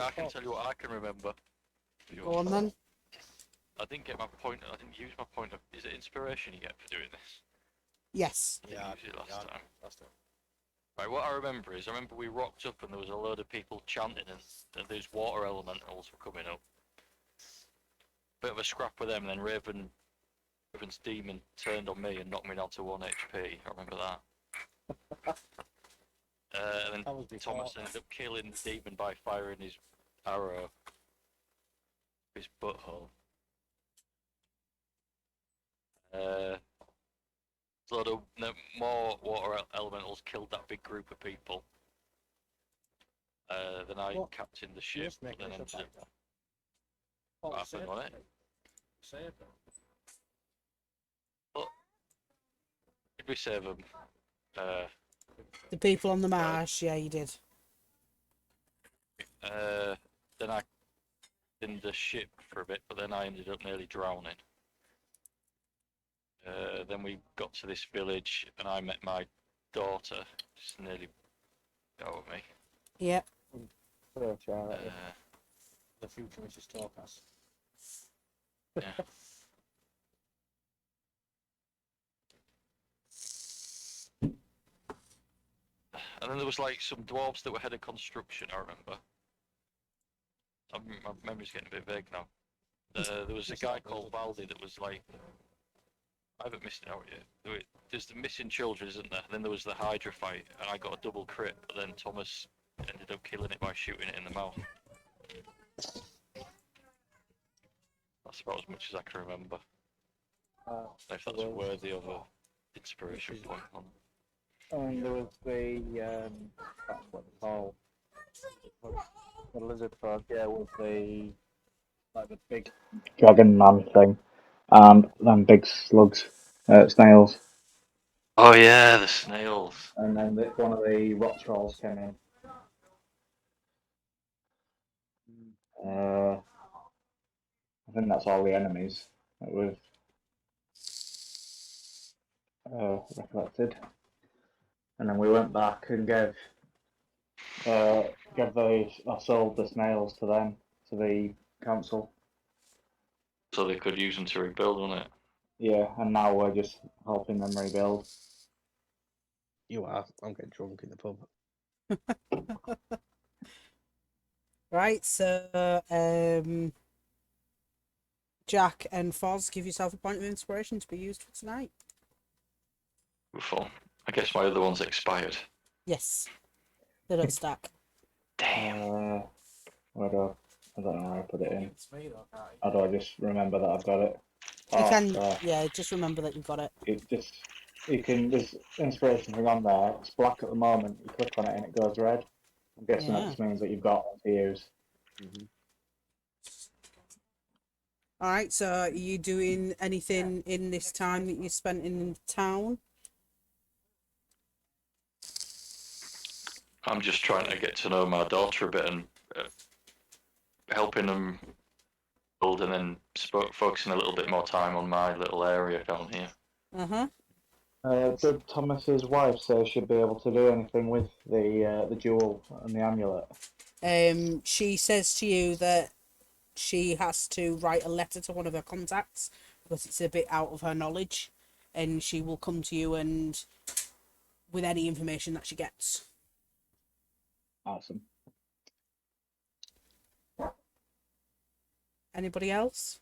I can tell you what I can remember. Go on then. I didn't get my point. I didn't use my point of. Is it inspiration you get for doing this? Yes. I didn't use it last time. Right, what I remember is we rocked up and there was a load of people chanting and those water elementals were coming up. Bit of a scrap with them, and then Raven's demon turned on me and knocked me down to 1 HP. I remember that. And then Thomas ended up killing the demon by firing his arrow, his butthole. A lot of more water elementals killed that big group of people. Then I captained the ship, and then ended up. What happened on it? But did we save them? The people on the marsh, yeah, you did. Then I in the ship for a bit, but then I ended up nearly drowning. Then we got to this village, and I met my daughter, just nearly got with me. Yep. The future Mrs. Torkas. Yeah. And then there was like some dwarves that were head of construction, I remember. My memory's getting a bit vague now. There was a guy called Valdi that was like, I haven't missed it out yet. There's the missing children, isn't there? Then there was the Hydra fight, and I got a double crit, but then Thomas ended up killing it by shooting it in the mouth. That's about as much as I can remember. If that's worthy of an inspiration point on it. And there was the that's what it's called. The lizard folk, yeah, with the big dragon man thing, and them big slugs, snails. Oh yeah, the snails. And then one of the rock trolls came in. I think that's all the enemies that we've recollected. And then we went back and I sold the snails to them, to the council. So they could use them to rebuild on it. Yeah, and now we're just helping them rebuild. You are. I'm getting drunk in the pub. Right, so Jack and Foz, give yourself a point of inspiration to be used for tonight. Full. I guess my other one's expired. Yes. They don't stack. Damn. I don't know how I put it in. How do I just remember that I've got it? You can, yeah, just remember that you've got it. There's inspiration thing on there. It's black at the moment. You click on it and it goes red. I'm guessing that just means that you've got to use. Mm-hmm. Alright, so are you doing anything in this time that you spent in town? I'm just trying to get to know my daughter a bit and helping them build, and then focusing a little bit more time on my little area down here. Did Thomas's wife say she'd be able to do anything with the jewel and the amulet? She says to you that she has to write a letter to one of her contacts because it's a bit out of her knowledge, and she will come to you and with any information that she gets. Awesome. Anybody else?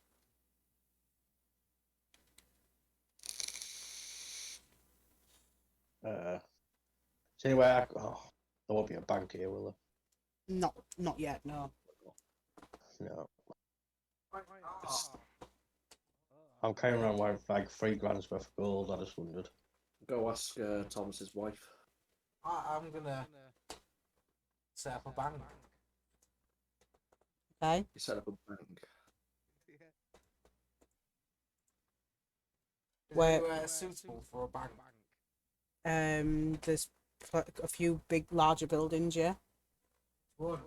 Anyway, there won't be a bank here, will there? Not yet, no. No. I'm carrying around with like $3 worth of gold. I just wondered. Go ask Thomas's wife. I'm gonna set up a bank. Okay. You set up a bank. Where suitable for a bank? There's a few big, larger buildings, yeah. One.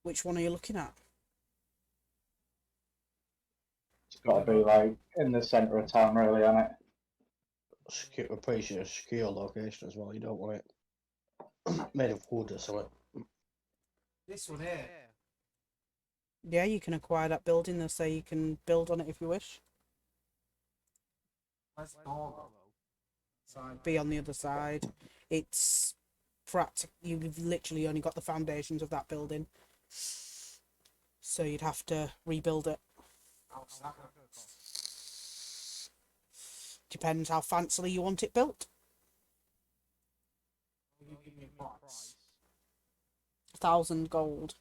Which one are you looking at? It's got to be like in the centre of town, really, isn't it? We're pretty sure secure location as well. You don't want it made of wood or something. This one here. Yeah, you can acquire that building. They'll say you can build on it if you wish. Where's the door though? Side. Be on the other side. It's you've literally only got the foundations of that building, so you'd have to rebuild it. How's that gonna cost? Depends how fancily you want it built. Will you give me a price? 1,000 gold,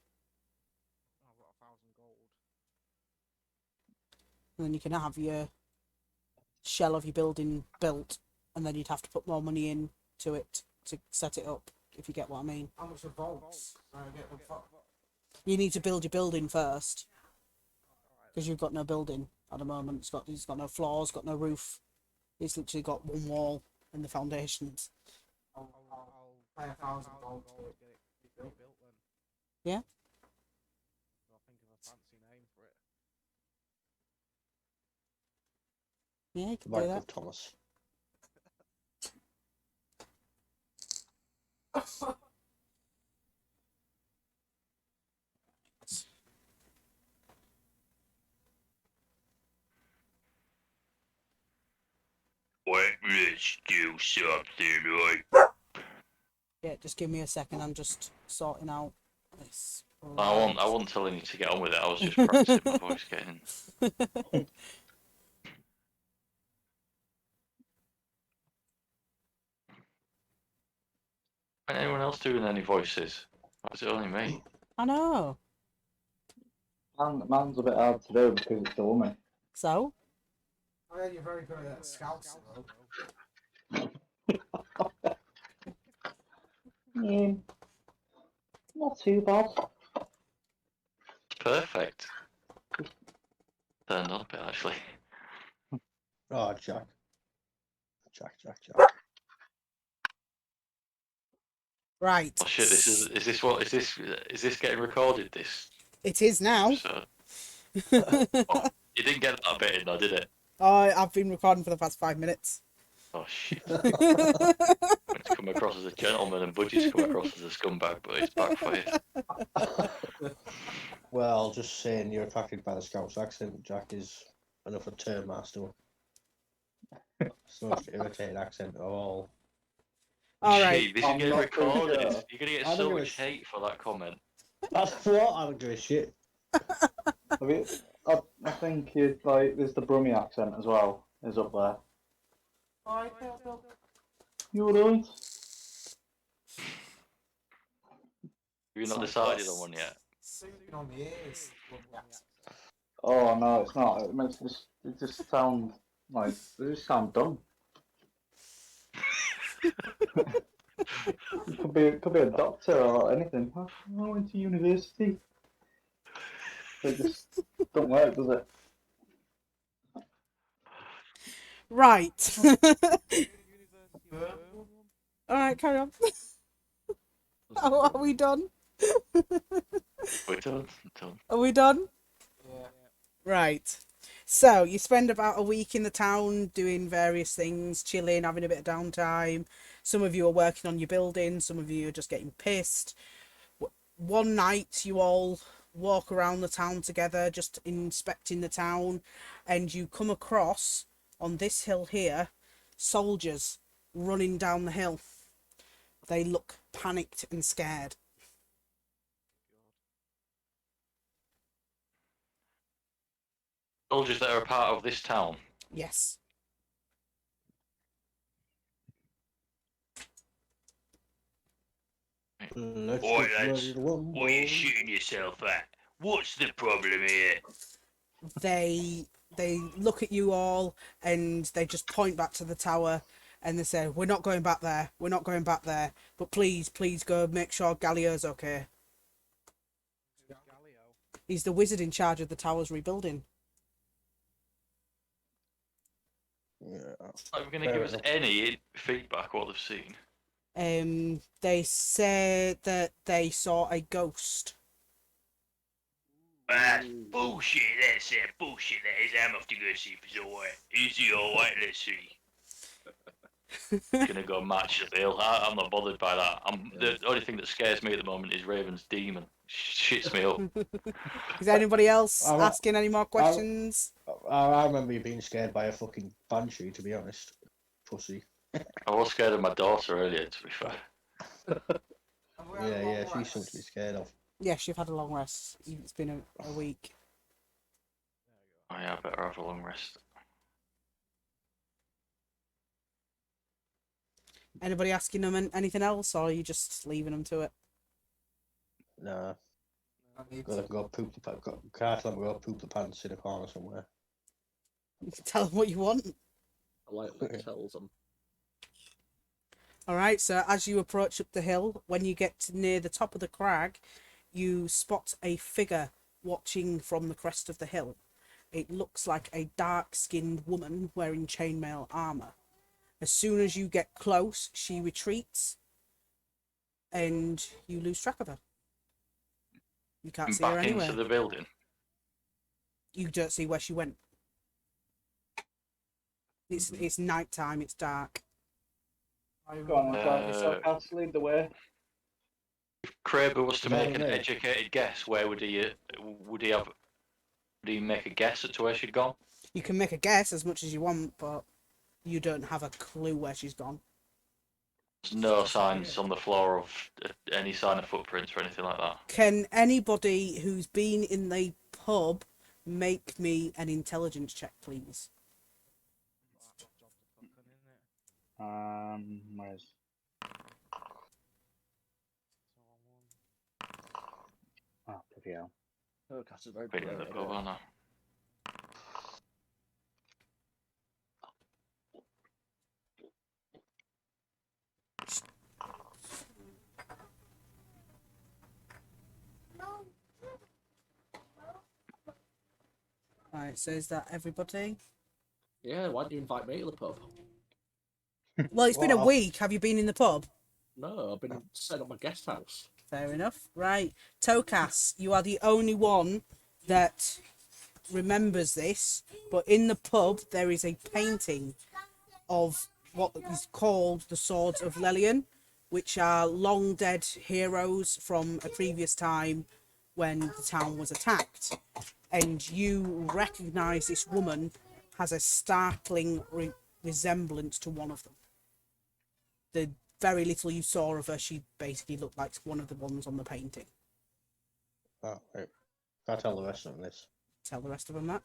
I've got 1,000 gold. and then you can have your shell of your building built, and then you'd have to put more money in to it to set it up, if you get what I mean. How much are vaults? I get them for. You need to build your building first, because you've got no building at the moment. It's got no floors, got no roof. It's literally got one wall and the foundations. I'll pay 1,000 gold to get it rebuilt then. Yeah. I'll think of a fancy name for it. Yeah, you can Right do with that. Thomas. Let's do something, right? Yeah, just give me a second. I'm just sorting out this. I wasn't telling you to get on with it. I was just practicing my voice getting. Ain't anyone else doing any voices? Or is it only me? I know. Mine's a bit hard to do because it's a woman. So, Oh yeah, you're very good at scouts though. Yeah, not too bad. It's perfect. Turned on a bit actually. Oh, Jack. Jack. right. Oh shit! Is this getting recorded? This It is now. episode? Oh, you didn't get that bit in, though, did it? I've been recording for the past 5 minutes. Oh shit! It's come across as a gentleman, and Budget's come across as a scumbag, but it's backfired. Well, just saying you're attracted by the Scouse accent, Jack, is enough a term master. It's the most irritating accent of all. All right. Gee, this is I'm getting not too recorded. sure. You're gonna get I so think it much was- hate for that comment. That's what I don't give a shit. I think you'd like there's the Brummy accent as well. Is up there. Alright, You alright? You've not It's decided on one yet. Soothing on the ears. Oh no, it's not. It just sound like they just sound dumb. It could be a doctor or anything. I went to university. It just don't work, does it? Right. All right, carry on. Are we done? We're done. Done. Are we done? Yeah. Right. So you spend about a week in the town doing various things, chilling, having a bit of downtime. Some of you are working on your building. Some of you are just getting pissed. One night you all walk around the town together, just inspecting the town, and you come across on this hill here soldiers running down the hill. They look panicked and scared. Soldiers that are a part of this town. Yes. Let's Oi, get lads, ready to rumble. what are you shooting yourself at? What's the problem here? They look at you all and they just point back to the tower and they say, "We're not going back there. We're not going back there. But please go make sure Gallio's okay." He's the wizard in charge of the tower's rebuilding. Yeah. Like, we're going to Fair give us enough. any feedback what they've seen. They say that they saw a ghost. That's bullshit, that's bullshit, that is. I'm off to go see if he's alright. Is he alright? Let's see. gonna go match at the hill. I'm not bothered by that. The only thing that scares me at the moment is Raven's demon. Shits me up. Is anybody else I'm- asking any more questions? I remember you being scared by a fucking banshee, to be honest. Pussy. I was scared of my daughter earlier, to be fair. Have we had a Yeah, long she's something to be rest? scared of. Yes, you've had a long rest. It's been a week. Oh yeah, I better have a long rest. Anybody asking them anything else, or are you just leaving them to it? Nah, I need gotta to. go poop the pants. Can't let me go poop the pants in a corner somewhere. You can tell them what you want. Politely tells them. All right. So as you approach up the hill, when you get to near the top of the crag, you spot a figure watching from the crest of the hill. It looks like a dark-skinned woman wearing chainmail armor. As soon as you get close, she retreats, and you lose track of her. You can't And see her back anywhere. into the building. You don't see where she went. It's night time. It's dark. Go on, Uh, I'll lead the way. Kraber was to No, make an no. educated guess. Where would he have? Would he make a guess as to where she'd gone? You can make a guess as much as you want, but you don't have a clue where she's gone. There's no signs on the floor of any sign of footprints or anything like that. Can anybody who's been in the pub make me an intelligence check, please? Where's oh bloody hell. Oh, Cass is very Been in the blurry, pub, isn't it? aren't I? Right, so is that everybody? Yeah, why did you invite me to the pub? Well, it's been a Well, week. Have you been in the pub? No, I've been setting up my guest house. Fair enough. Right. Tokas, you are the only one that remembers this, but in the pub there is a painting of what is called the Swords of Lelian, which are long dead heroes from a previous time when the town was attacked. And you recognise this woman has a startling resemblance to one of them. The very little you saw of her, she basically looked like one of the ones on the painting. Oh, right. Can't tell the rest of this. Tell the rest of them that.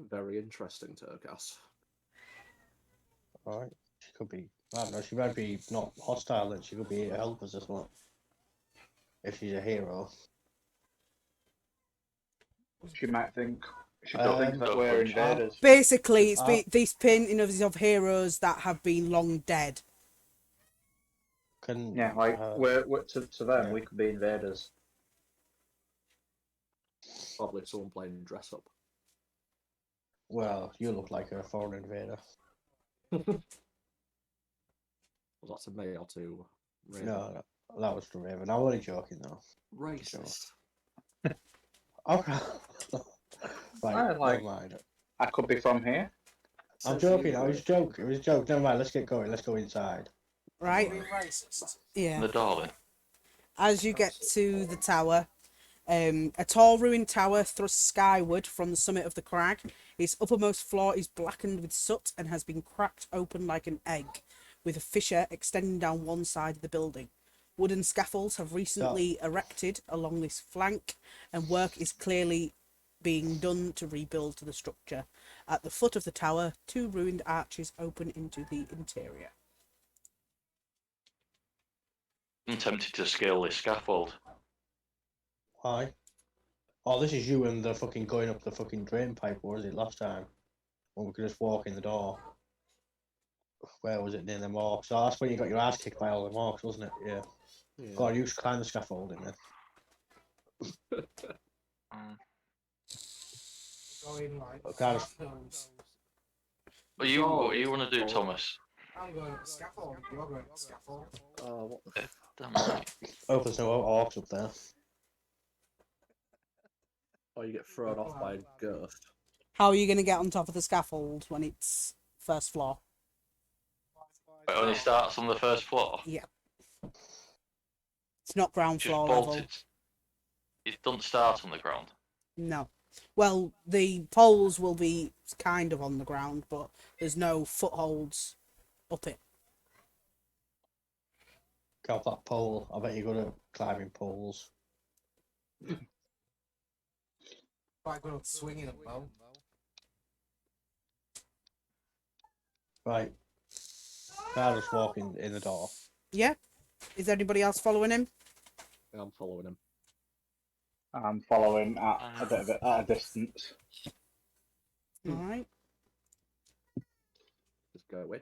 Very interesting, Turkas. Alright. She could be, I don't know, she might be not hostile, then she could be here to help us as well. If she's a hero. She might think she don't think that Don't we're punch. invaders. Basically, it's this painting of heroes that have been long dead. Can Yeah, like we're to them yeah. we could be invaders. Probably someone playing dress up. Well, you look like a foreign invader. Was that to me or to Raven? No, that was to Raven. I'm only joking though. Racist. Okay. Right, like- never mind. I could be from here. I'm Says joking. you, I was joking. It was a joke. Never mind. Let's get going. Let's go inside. Right? Being racist. Yeah. The darling. As you get to the tower, a tall ruined tower thrusts skyward from the summit of the crag. Its uppermost floor is blackened with soot and has been cracked open like an egg, with a fissure extending down one side of the building. Wooden scaffolds have recently erected along this flank, and work is clearly being done to rebuild the structure. At the foot of the tower, two ruined arches open into the interior. I'm tempted to scale this scaffold. Why? Oh, this is you and the fucking going up the fucking drain pipe, or was it last time? When we could just walk in the door. Where was it? Near the morgue. So that's when you got your ass kicked by all the morgues, wasn't it? Yeah. Yeah. God, you should climb the scaffolding then. Going like. Okay. scaffolds. What you want to do, Thomas? I'm going up the scaffold. You're going up the scaffold. Oh, what the Damn right. Hope there's no orcs up there. Oh, you get thrown off by a ghost. How are you going to get on top of the scaffold when it's first floor. It only starts on the first floor. Yeah. It's not ground Just floor level. bolted. It doesn't start on the ground. No. Well, the poles will be kind of on the ground, but there's no footholds up it. Got that pole. I bet you're good at climbing poles. Quite good at swinging them though. Right. I'll just walk in the door. Yeah. Is anybody else following him? I'm following him. I'm following at a bit of at a distance. All right. Just go away.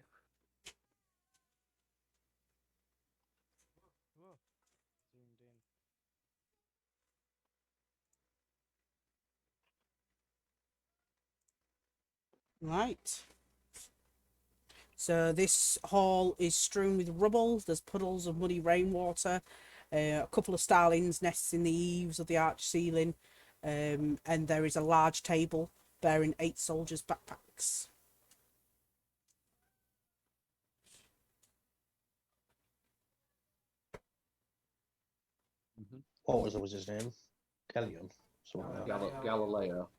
Zoomed in. Right. So this hall is strewn with rubble. There's puddles of muddy rainwater. A couple of starlings nests in the eaves of the arch ceiling. And there is a large table bearing 8 soldiers' backpacks. What was his name? Kellyan. Something like that. Galileo.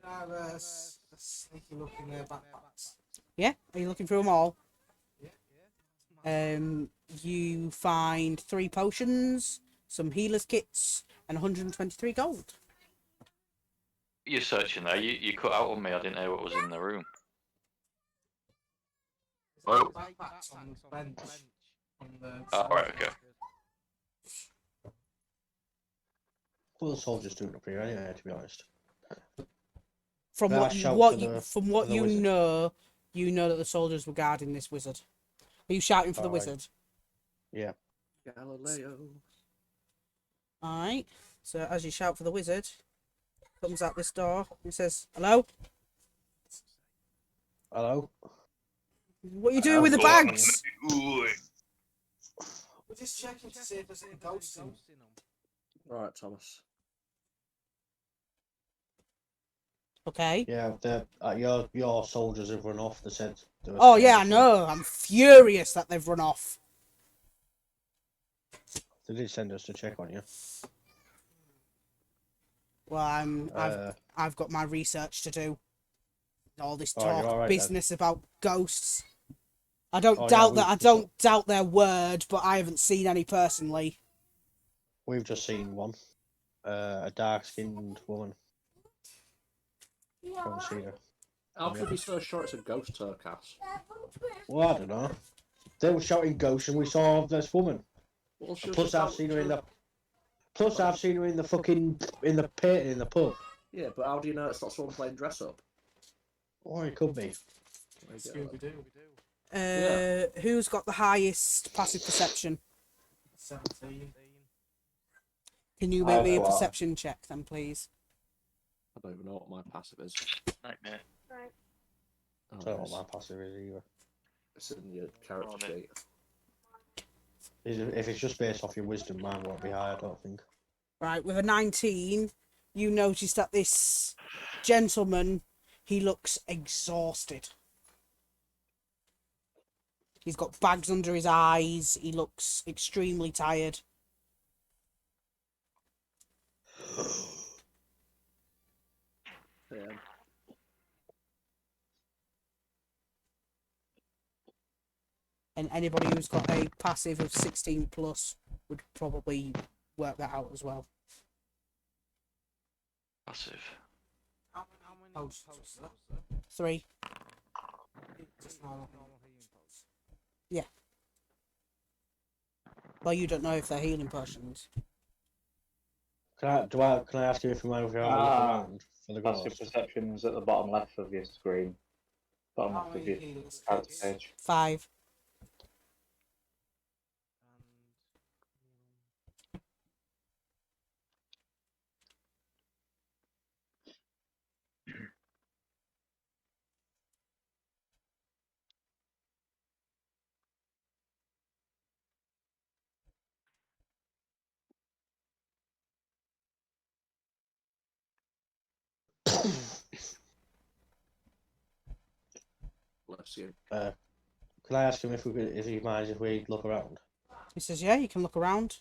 Have a sneaky look in their backpacks. Yeah? Are you looking through them all? Yeah. You find 3 potions, some healer's kits, and 123 gold. You're searching there. You cut out on me. I didn't know what was in the room. Oh. Backpacks on the bench. On the Oh, right, okay. What are the soldiers doing up here anyway, to be honest? From May I what shout what for you the- from what for the you wizard? know that the soldiers were guarding this wizard. Are you shouting for the Alright. wizard? Yeah. Galileo. All right. So as you shout for the wizard, comes out this door. He says, "Hello. Hello? What are you doing with the bags?" We're just checking to see if there's any ghosts in them. Right, Thomas. Okay. Yeah, your soldiers have run off. They said. They were Oh scared yeah, I of them. know. I'm furious that they've run off. They did send us to check on you. Well, I've Uh, got my research to do. All this Oh, you're talk, all right then. business about ghosts. I don't Oh, yeah, doubt that. I we've- don't doubt their word, but I haven't seen any personally. we've just seen one. A dark-skinned woman. Haven't seen her. How could you be so sure it's a ghost, Turkas? Well, I don't know. They were shouting ghosts, and we saw this woman. Well, she was Plus, just I've out- seen her in the. Plus, I've seen her in the fucking painting in the pub. Yeah, but how do you know it's not someone playing dress up? Or it could be. There you go. Scooby-Doo. Who's got the highest passive perception? 17. Can you make me a I've got- perception check then, please? I don't even know what my passive is. Nightmare. Oh, I don't know nice. what my passive is either. It's in your character Oh, no. sheet. If it's just based off your wisdom, mine won't be high, I don't think. Right, with a 19, you notice that this gentleman, he looks exhausted. He's got bags under his eyes. He looks extremely tired. Yeah. And anybody who's got a passive of 16 plus would probably work that out as well. Massive. How many posts was that? 3. Just normal healing posts. Well, you don't know if they're healing potions. Can I ask you if you mind if you have a look around for the Passive ghost? perceptions at the bottom left of your screen. Bottom How left of many your healing character kits? page. 5. Bless you. Can I ask him if he minds if we look around? He says, yeah, you can look around.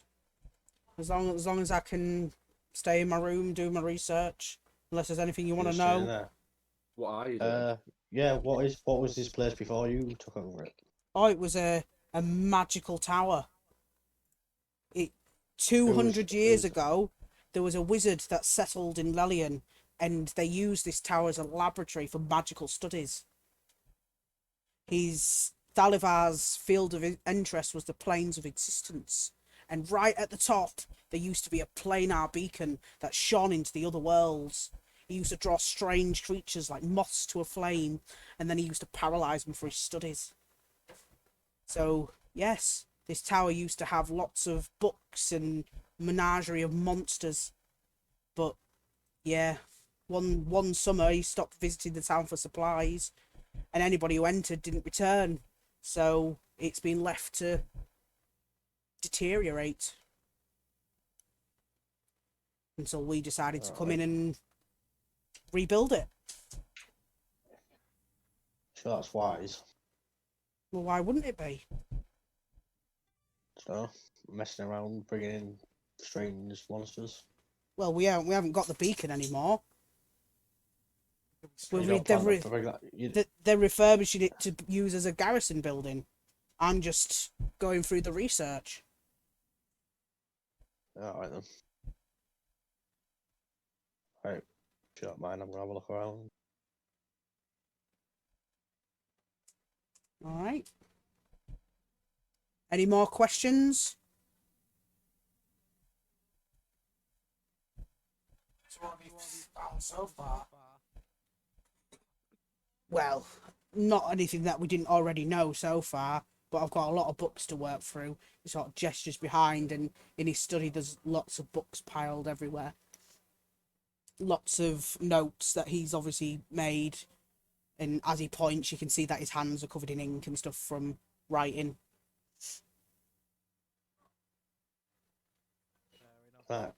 As long as I can stay in my room, do my research. Unless there's anything you want to Just sitting know. there. What are you doing? Yeah. What was this place before you took over it? Oh, it was a magical tower. It 200 years ago, there was a wizard that settled in Lelian, and they used this tower as a laboratory for magical studies. Thalivar's field of interest was the planes of existence, and right at the top there used to be a planar beacon that shone into the other worlds. He used to draw strange creatures like moths to a flame, and then he used to paralyze them for his studies. So yes, this tower used to have lots of books and menagerie of monsters, but yeah, one summer he stopped visiting the town for supplies, and anybody who entered didn't return. So it's been left to deteriorate until we decided to come in and rebuild it. Sure, that's wise. Well, why wouldn't it be? So, messing around, bringing in strange monsters. Well, we haven't got the beacon anymore. You don't plan to bring that. They're refurbishing it to use as a garrison building. I'm just going through the research. Alright then. Right. If you don't mind, I'm gonna have a look around. All right. Any more questions? So what have you found so far? Well, not anything that we didn't already know so far, but I've got a lot of books to work through. He sort of gestures behind, and in his study there's lots of books piled everywhere. Lots of notes that he's obviously made, and as he points you can see that his hands are covered in ink and stuff from writing. Right.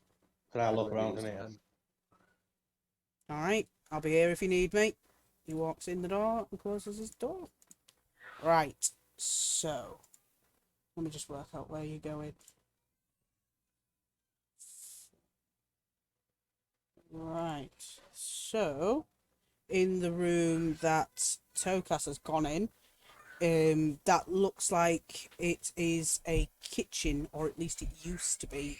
Can I look around in here? Alright, I'll be here if you need me. He walks in the door and closes his door. Right, so let me just work out where you're going. Right, so in the room that Tokas has gone in, that looks like it is a kitchen, or at least it used to be,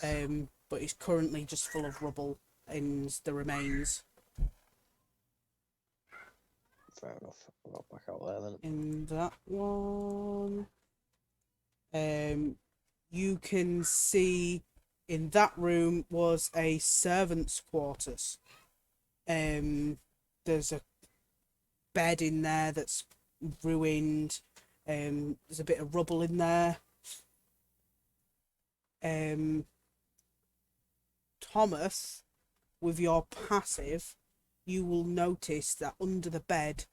but it's currently just full of rubble and the remains. Fair enough. I'll go back out there then. In that one, you can see in that room was a servant's quarters. There's a bed in there that's ruined. There's a bit of rubble in there. Thomas, with your passive, you will notice that under the bed,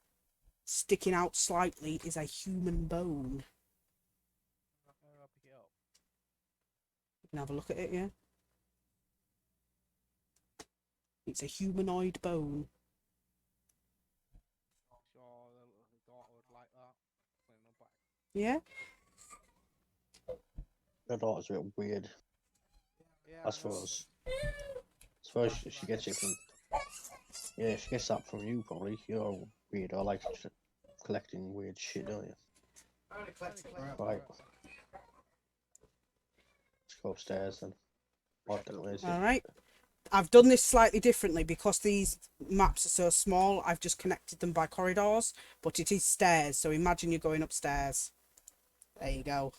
sticking out slightly, is a human bone. I'll pick it up. You can have a look at it, yeah? It's a humanoid bone. Sure, the daughter would like that. Putting them back. Yeah? Your daughter's a bit weird. Yeah, I suppose. Suppose she gets it from. Yeah, she gets that from you probably. You're weird. I like collecting weird shit, don't you? I only collected it forever. Right. Let's go upstairs then. Alright. I've done this slightly differently because these maps are so small. I've just connected them by corridors, but it is stairs, so imagine you're going upstairs. There you go.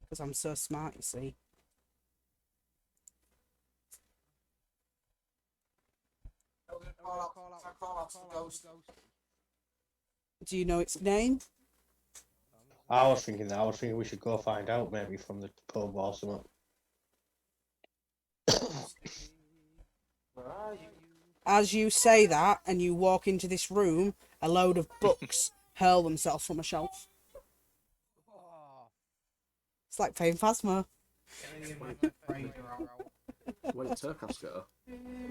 Because I'm so smart, you see. Call out to the ghost. Do you know its name? I was thinking that. I was thinking we should go find out maybe from the pub or something. Where are you? As you say that and you walk into this room, a load of books hurl themselves from a shelf. Oh, It's like playing Phasma. getting my Fraser out. Where did Turkos go?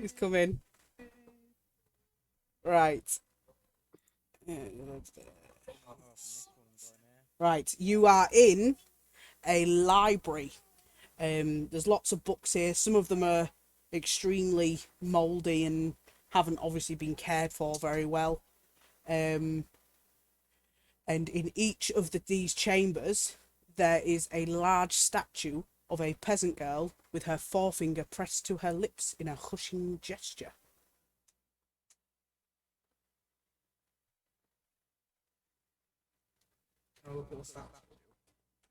He's coming. Right. Oh, from this one I'm going here. Right. You are in a library. There's lots of books here. Some of them are extremely mouldy and haven't obviously been cared for very well. And in each of these chambers, there is a large statue of a peasant girl with her forefinger pressed to her lips in a hushing gesture. Can I look at the statue?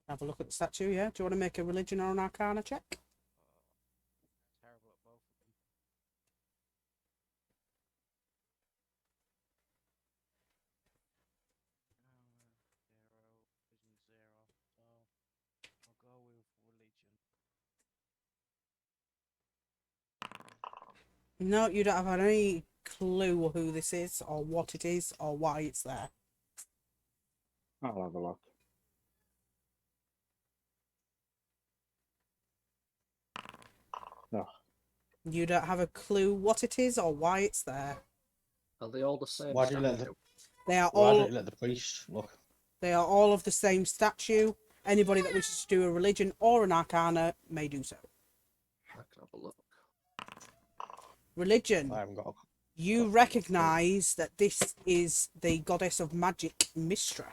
Have a look at the statue, yeah? Do you want to make a religion or an arcana check? Terrible at both of them. Zero, vision 0. So I'll go with religion. No, you don't have any clue who this is, or what it is, or why it's there. I'll have a look. No. You don't have a clue what it is or why it's there. Are they all the same? Why do you let statue? They are Why don't all you let the priest look? they are all of the same statue. Anybody that wishes to do a religion or an arcana may do so. I can have a look. Religion. I haven't got. You recognise that this is the goddess of magic, Mistra.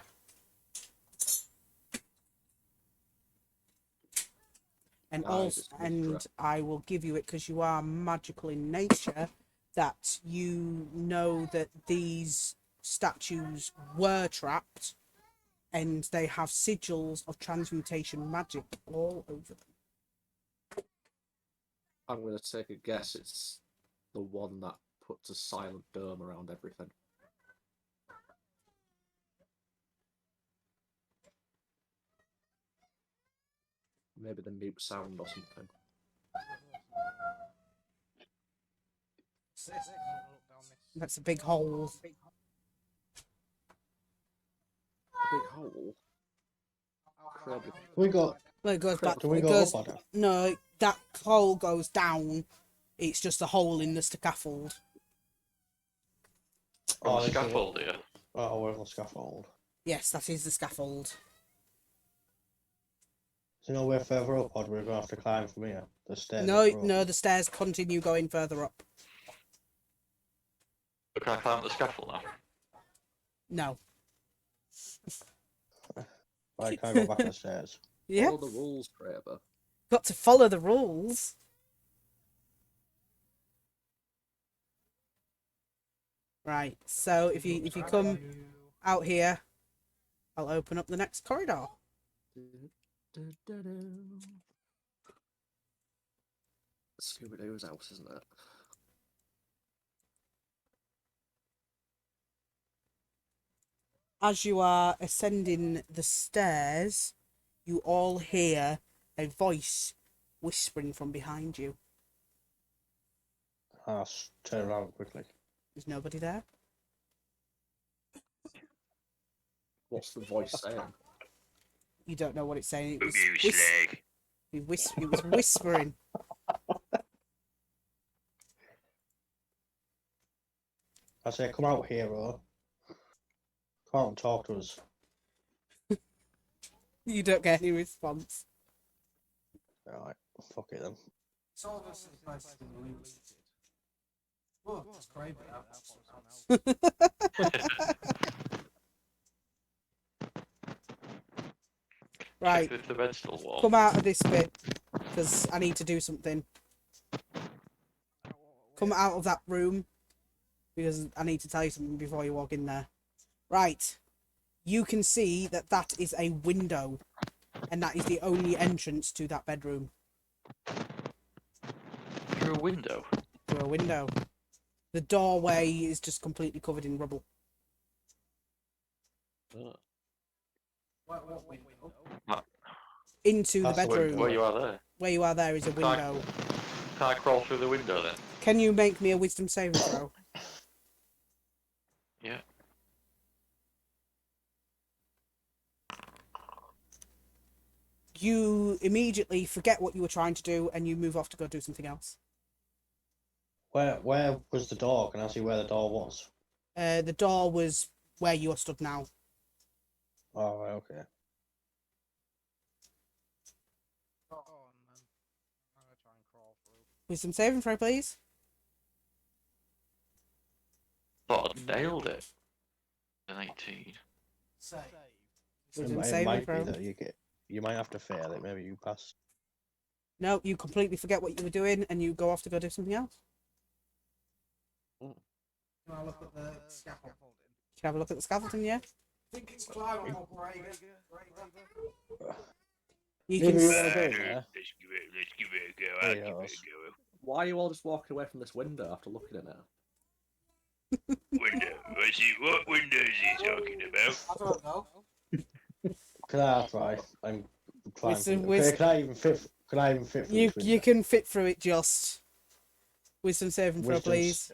And Nice, also, it's and Mistra. I will give you it because you are magical in nature. That you know that these statues were trapped, and they have sigils of transmutation magic all over them. I'm going to take a guess. It's the one that puts a silent dome around everything. Maybe the mute sound or something. Look down this. That's a big hole. A big hole. Probably. We got. Well, it goes back. Do we It go goes. up on it? No, that hole goes down. It's just a hole in the scaffold. On the this is what- scaffold here. Oh, we're on the scaffold. Yes, that is the scaffold. So you know we're further up, or we're gonna have to climb from here. The stairs. No, up the road. no, the stairs continue going further up. Can I climb up the scaffold now? No. Right, can I go back to the stairs? Yeah, Follow the rules, Kraber. got to follow the rules. Right. So if you come out here, I'll open up the next corridor. Scooby-Doo's house, isn't it? As you are ascending the stairs, you all hear a voice whispering from behind you. I'll turn around quickly. There's nobody there. What's the voice saying? You don't know what it's saying. It was, Move you slag. it was whispering. I say, come out here, bro. Come out and talk to us. You don't get any response. Alright, fuck it then. So this is nice to be deleted. Whoa, it's crazy. Right, Check if the bed's still warm. come out of this bit because I need to do something. Come out of that room because I need to tell you something before you walk in there. Right, you can see that that is a window, and that is the only entrance to that bedroom. Through a window. Through a window. The doorway is just completely covered in rubble. Ugh. What window? Into the That's the bedroom. Where you are there. Where you are there is a window. Can I crawl through the window then? Can you make me a wisdom saving throw? Yeah. You immediately forget what you were trying to do and you move off to go do something else. Where was the door? Can I see where the door was? The door was where you are stood now. Oh, right, okay. Go on, then. I'm gonna try and crawl through. Wisdom saving throw, please. Thought I'd nailed it. An 18. Save. Wisdom It saving might be throw. that you might have to fail it. Maybe you pass. No, you completely forget what you were doing and you go off to go do something else. Can I look at the scaffolding? Can you have a look at the scaffolding, yeah? I think it's climbable, Gregor. You Maybe can. you s- wanna go in there? Let's give it a go. There I'll you give go. it a go. Why are you all just walking away from this window after looking in it? Window. What window is he talking about? I don't know. Can I try? I'm trying. Wisdom- Can I even fit? Can I even fit through You this window? can fit through it just. Wisdom saving throw, Wisdom's- please.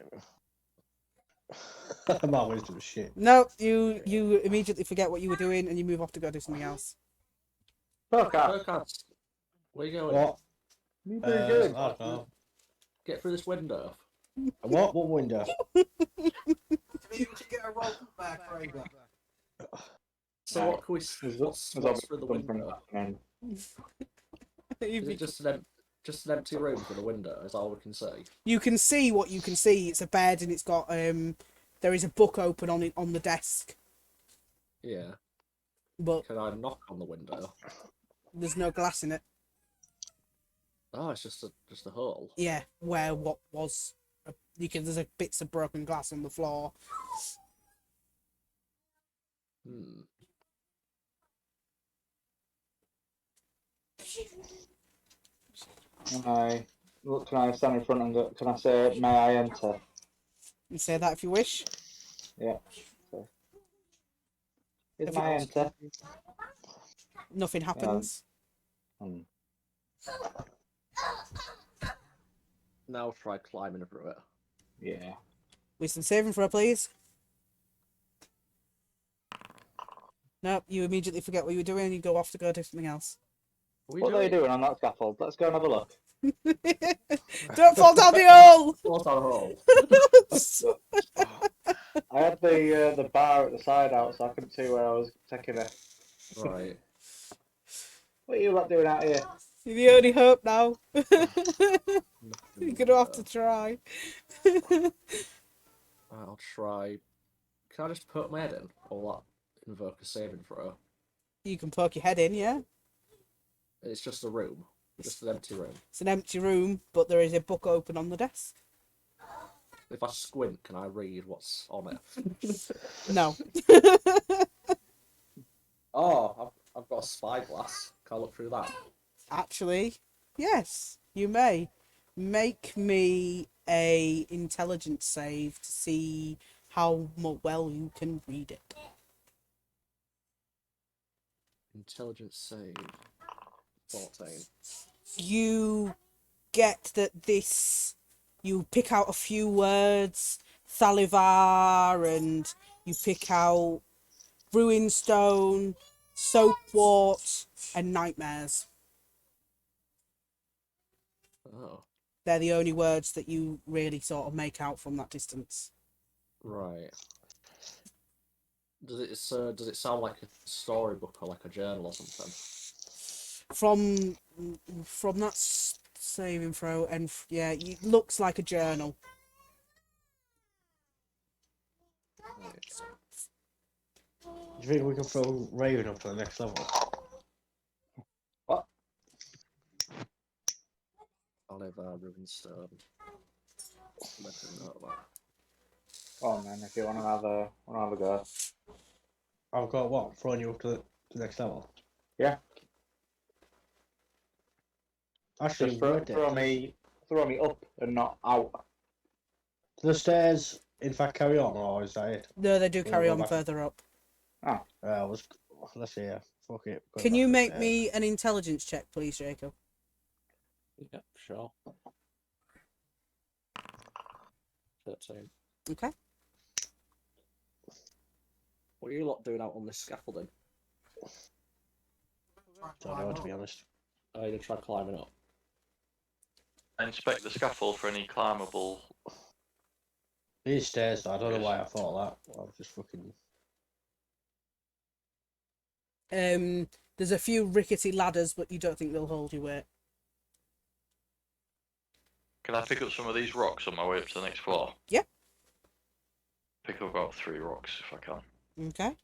My wisdom's shit. No, you immediately forget what you were doing and you move off to go do something else. Burkhardt, where you going? What? What are you doing? I don't know. Get through this window. What? What window? Can you get a rope back, Gregor? So what can we? What's through the window? Is it just an empty room for the window? Is all we can see? You can see what you can see. It's a bed and it's got there is a book open on it on the desk, Yeah. but Can I knock on the window? there's no glass in it. Oh, it's just a hole. Yeah, where what was there's a bits of broken glass on the floor. Hmm. Can I stand in front and go, can I say, may I enter? You say that if you wish. Yeah. So. Is Have may I enter? Nothing happens. Now try climbing through it. Yeah. Wisdom saving throw, please. No, you immediately forget what you were doing and you go off to go do something else. What are they doing on that scaffold? Let's go and have a look. Don't fall down the hole! What's our hole? I had the bar at the side out, so I couldn't see where I was taking it. Right. What are you lot doing out here? You're the only hope now. You're gonna have to try. I'll try. Can I just put my head in? Or what? Invoke a saving throw. You can poke your head in, yeah? It's just a room. Just an empty room. It's an empty room, but there is a book open on the desk. If I squint, can I read what's on it? No. Oh, I've got a spyglass. Can I look through that? Actually, yes, you may. Make me a intelligence save to see how well you can read it. Intelligence save. 14. You get that this. You pick out a few words, Thalivar, and you pick out Ruinstone, Soapwort, and Nightmares. Oh, They're the only words that you really sort of make out from that distance. right. Does it sound like a storybook or like a journal or something? From that saving throw, and yeah, it looks like a journal. Right. Do you think we can throw Raven up to the next level? What? Oliver Rubenstone. Let him know that. Oh man, if you want to have a go. I've got what? Throwing you up to the next level? Yeah. Actually, Just worth it. throw me up and not out. Do the stairs, in fact, carry on, or is that it? No, they do We'll carry go on back. further up. Let's see. Fuck it. go Can back you to the make stairs. me an intelligence check, please, Jacob? Yeah, sure. 13. Okay. What are you lot doing out on this scaffolding? Don't know, to be honest. Are you gonna try climbing up? I inspect the scaffold for any climbable These stairs, though, I don't know Yes. why I thought that. I was just fucking. There's a few rickety ladders, but you don't think they'll hold your weight. Can I pick up some of these rocks on my way up to the next floor? Yeah. Pick up about 3 rocks if I can. Okay.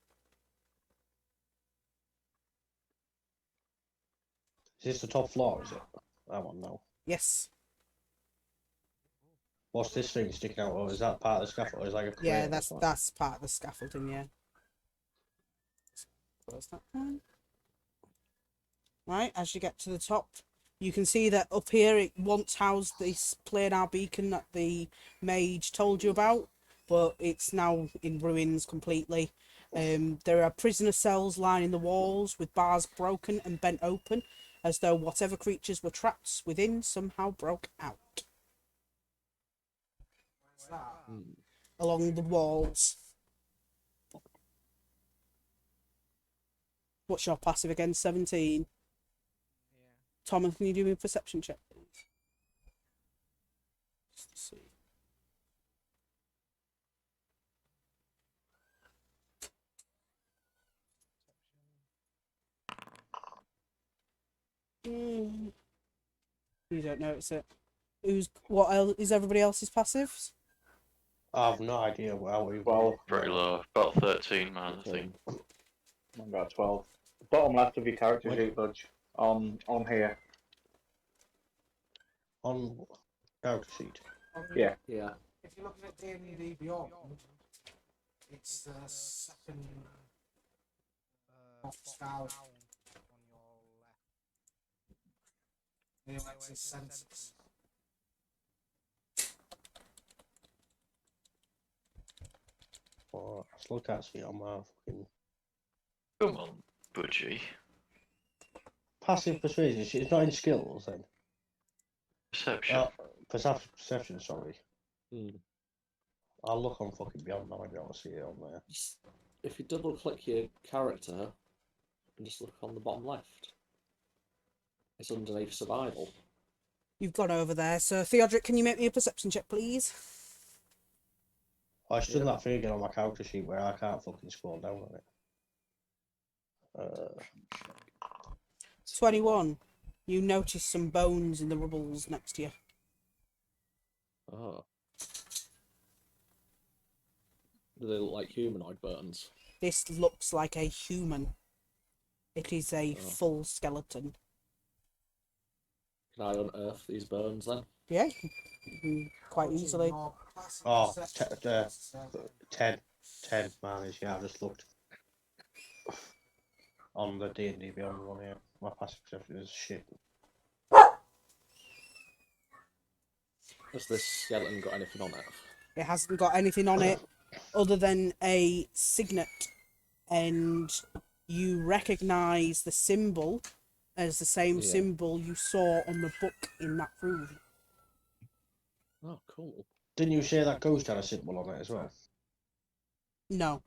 Is this the top floor, is it? That one, no. Yes. What's this thing sticking out? Or is that part of the scaffold? Is it like a crane Yeah, or something? that's part of the scaffolding. Yeah. Close that one. Right, as you get to the top, you can see that up here it once housed this planar beacon that the mage told you about, but it's now in ruins completely. There are prisoner cells lining the walls with bars broken and bent open, as though whatever creatures were trapped within somehow broke out. Along the walls. What's your passive again? 17. Yeah. Thomas, can you do me a perception check, please? Just to see. You don't notice it. What else is everybody else's passives? I have no idea how we. Well, Very low. About 13, man, I think. I've got 12. Bottom left of your character What? sheet, Budge. On here. On character sheet. Yeah. Yeah. If you're looking at D&D Beyond, it's the second box down on your left. The Alexis Census. Oh, I still can't see it on my fucking Come on, Budgie. passive persuasion. It's not in skills then. Perception. Perception. Sorry. Hmm. I'll look on fucking Beyond now. Maybe I'll see it on there. If you double click your character and just look on the bottom left, it's underneath survival. You've gone over there. So, Theodric, can you make me a perception check, please? I still that thing again on my character sheet where I can't fucking scroll down on it. 21. You notice some bones in the rubbles next to you. Oh. Do they look like humanoid bones? This looks like a human. It is a Oh. full skeleton. Can I unearth these bones then? Yeah, you can quite easily. Oh, 10 man. Yeah, I just looked on the D&D Beyond one here. My passive perception is shit. Has this skeleton got anything on it? It hasn't got anything on it other than a signet, and you recognise the symbol as the same Yeah. symbol you saw on the book in that room. Oh, cool. Didn't you say that ghost had a symbol on it as well? No.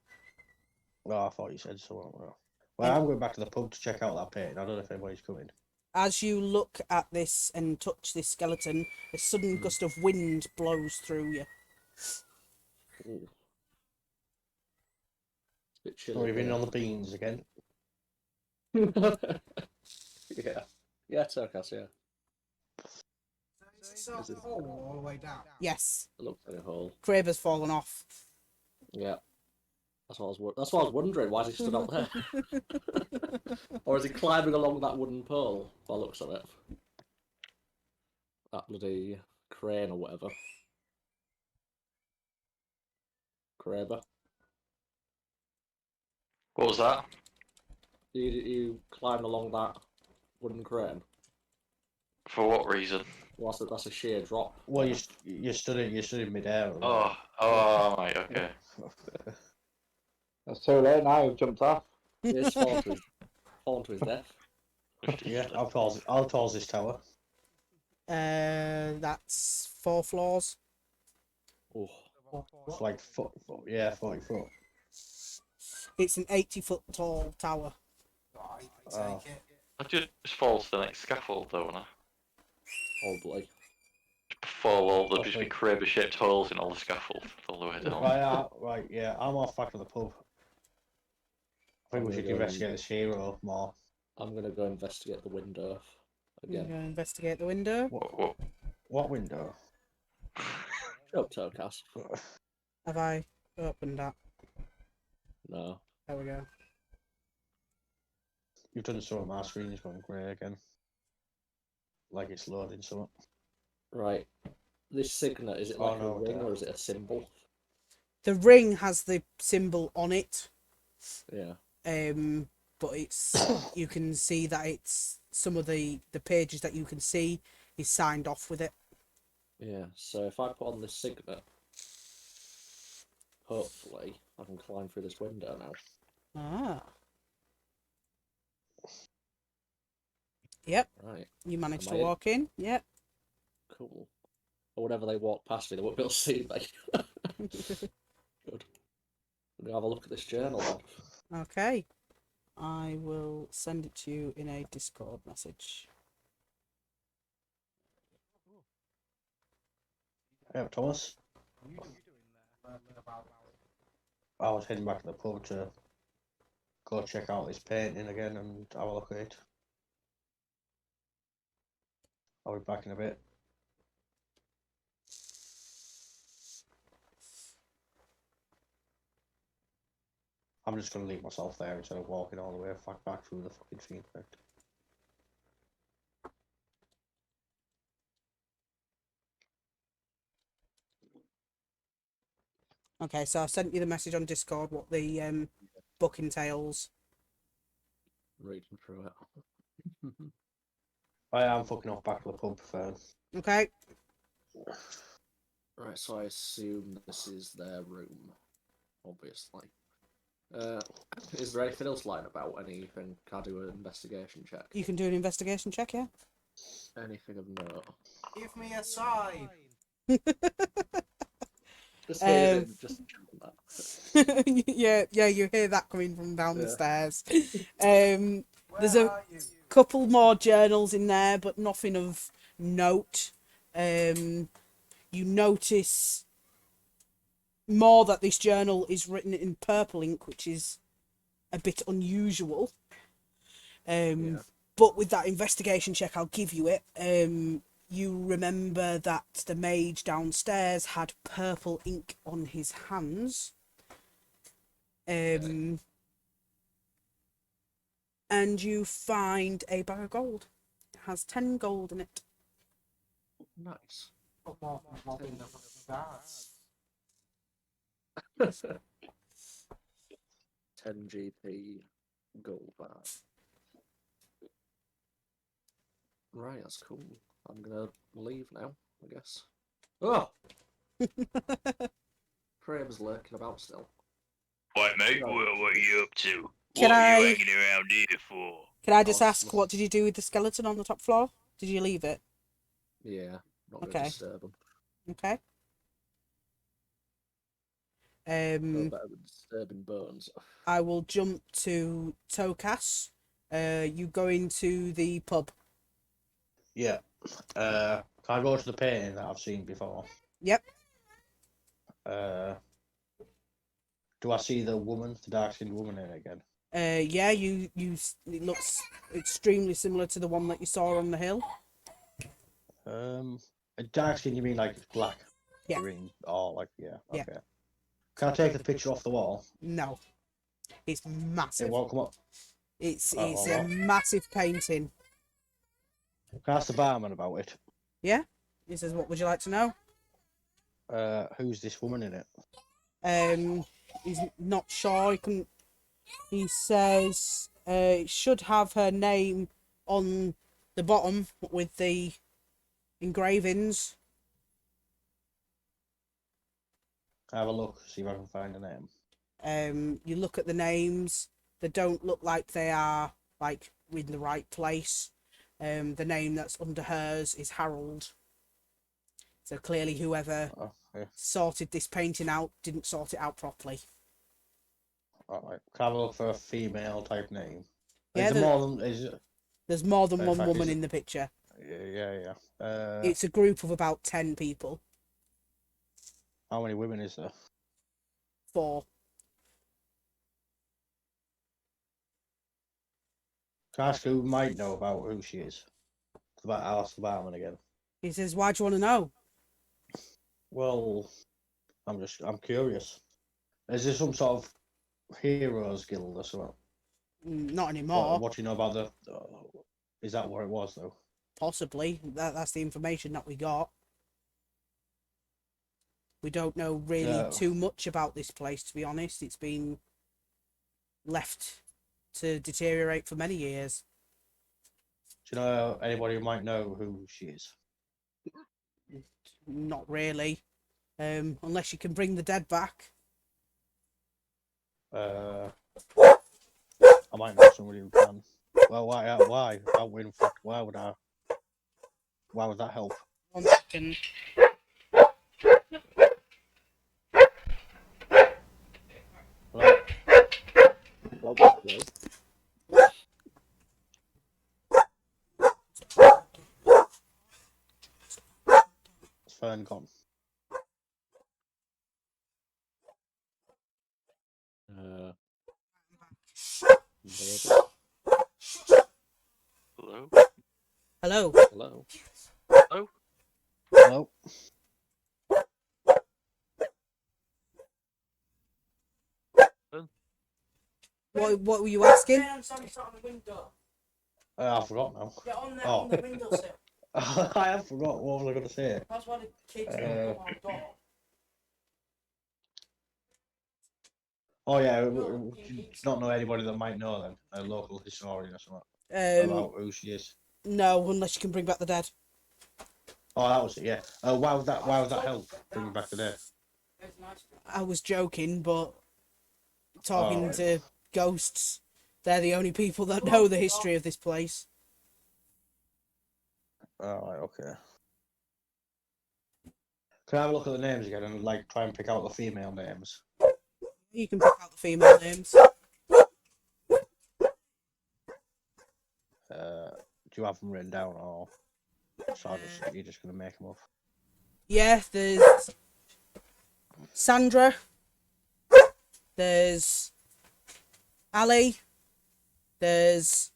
Oh, I thought you said so. Well, I'm going back to the pub to check out that painting. I don't know if anybody's coming. As you look at this and touch this skeleton, a sudden gust of wind blows through you. Ooh. It's a bit Oh, chilly. we've been here. on the beans again. Yeah. Yeah, Turkas, yeah. Is it a hole all the way down? Yes, It looks like a hole. Kraber's fallen off. Yeah. That's what I was wondering. Why is he stood up there? Or is he climbing along that wooden pole? By the looks of it. That bloody crane or whatever. Kraber. What was that? You climbed along that wooden crane? For what reason? Well, that's a sheer drop. Well, you stood in midair. Oh, right, okay. That's too late now, you've jumped off. He's fallen to his death. Yeah, how tall's this tower? That's 4 floors. Oh, It's like 40 foot. It's an 80-foot tall tower. Right, Oh. take it. I just fall to the next scaffold, though, and I probably. 4 wall, there'll just be Okay. crater-shaped holes in all the scaffold all the way down. Right, yeah, I'm off back to the pub. I think I'm we gonna should go and- investigate this hero more. I'm gonna go investigate the window You again. go investigate the window. Whoa. What window? Oh, Tokas. Have I opened that? No. There we go. You've done so my screen is going grey again. Like it's loading something. Right. This signet, is it Oh, like no, a ring duh. or is it a symbol? The ring has the symbol on it. Yeah. But it's you can see that it's some of the pages that you can see is signed off with it. Yeah. So if I put on this signet, hopefully I can climb through this window now. Ah. Yep, Right. you managed Am to I in? walk in. Yep. Cool. Or whenever they walk past me, they won't be able to see me. Good. I'm gonna have a look at this journal then. Okay. I will send it to you in a Discord message. Yeah, Thomas. What are you doing there? Learning about I was heading back to the pub to go check out this painting again and have a look at it. I'll be back in a bit. I'm just gonna leave myself there instead of walking all the way back through the fucking thing. Okay, so I've sent you the message on Discord what the book entails. Reading through it. I am fucking off back to the pub, Fern. Okay. Right, so I assume this is their room, obviously. Is there anything else lying about? Anything? Can I do an investigation check? You can do an investigation check, yeah? Anything of note? give me a sign. Just hear Um, him, just chant that. yeah, you hear that coming from down the Yeah. stairs. There's Where a are you? couple more journals in there, but nothing of note. You notice more that this journal is written in purple ink, which is a bit unusual. Yeah. But with that investigation check, I'll give you it. You remember that the mage downstairs had purple ink on his hands. And you find a bag of gold. It has 10 gold in it. Nice. Put more in the guards. 10 GP gold bar. Right, that's cool. I'm gonna leave now, I guess. Oh! Kramer's lurking about still. Right, mate, No. what are you up to? Can what are you I- hanging around here for? Can I just Oh, ask, what did you do with the skeleton on the top floor? Did you leave it? Yeah, not Okay. gonna disturb him. Okay. No better than disturbing bones. I will jump to Tokas. You go into the pub. Yeah. Can I go to the painting that I've seen before? Yep. Do I see the woman, the dark-skinned woman in it again? Yeah, it looks extremely similar to the one that you saw on the hill. A dark skin, you mean like it's black? Yeah. Green, or like, yeah, Yeah. okay. Can I take the picture off the wall? No. It's It massive. won't come up. It's Oh, a what? massive painting. Can I ask the barman about it? Yeah? He says, what would you like to know? Who's this woman in it? He's not sure. He says it should have her name on the bottom with the engravings. Can I have a look, see if I can find a name? You look at the names. They don't look like they are like in the right place. The name that's under hers is Harold. So clearly, whoever Oh, yeah. sorted this painting out didn't sort it out properly. Alright. Can I have a look for a female type name? Yeah, Is there more than, is it? There's more than In one fact, woman is it- in the picture. Yeah. It's a group of about 10 people. How many women is there? 4. Can I ask who might know about who she is? About Alice the Barman again. He says, why do you want to know? Well, I'm curious. Is there some sort of heroes guild or something? Not anymore. What do you know about the? Is that what it was though? Possibly. That's the information that we got. We don't know really too much about this place, to be honest. It's been left to deteriorate for many years. Do you know anybody who might know who she is? Not really. Unless you can bring the dead back. I might know somebody who can. Well, why? Why would I? Why would that help? 1 second. Right. It's Fern gone. Maybe. Hello? Hello. Hello. Hello? Hello. What were you asking? on the window. I forgot now. Get on there Oh. on the windowsill. I have forgot. What was I going to say? That's why the kids don't come outdoors. Oh yeah, do you not know anybody that might know then? A local historian or something about who she is. No, unless you can bring back the dead. Oh, that was it. Yeah. Why would that help bringing back the dead? I was joking, but talking right. to ghosts, they're the only people that know the history of this place. Oh, right, okay. Can I have a look at the names again and like try and pick out the female names? You can pick out the female names. Do you have them written down or you're just gonna make them up? Yeah, there's Sandra. There's Ali. There's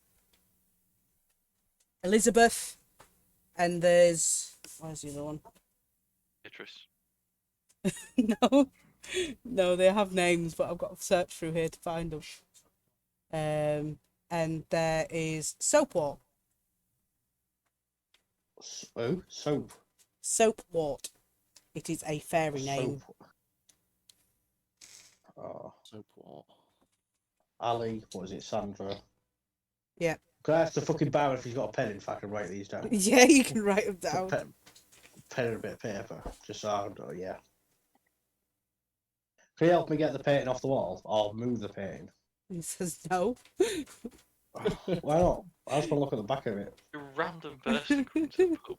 Elizabeth. And there's... Where's the other one? Beatrice. No. No, they have names, but I've got to search through here to find them. And there is Soapwort. Oh, soap. Soapwort. It is a fairy name. Soap. Oh, Soap what? Ali, what is it? Sandra. Yeah. Can I ask the fucking Baron if he's got a pen in fact and write these down? Yeah, you can write them down. Pen and a bit of paper, just so I know, yeah. Can you help me get the painting off the wall or move the painting? He says no. Why not? I just want to look at the back of it. You random person comes to the pub.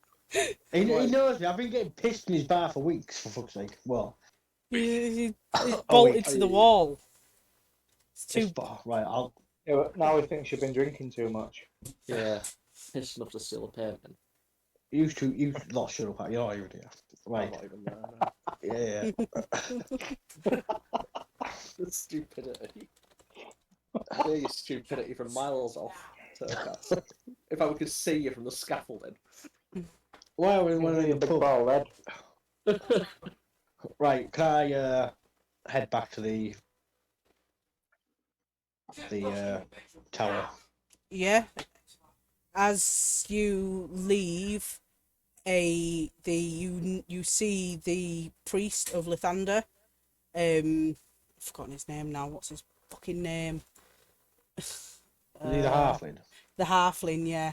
He knows me. I've been getting pissed in his bar for weeks, for fuck's sake. Well, He's Oh, bolted wait. to the wall. It's too... right, I'll... Yeah, but now he thinks you've been drinking too much. Yeah. Pissed enough to steal a pavement. You not shut up, you're not even here. I'm Right, not even there. yeah. The stupidity. I hear your stupidity from miles off. Turcas. If I could see you from the scaffolding. Why are we He's in a the big pub? ball red. Right, can I head back to the tower? Yeah. As you leave, you see the priest of Lithander. I've forgotten his name now. What's his fucking name? Is he the halfling? The halfling, yeah.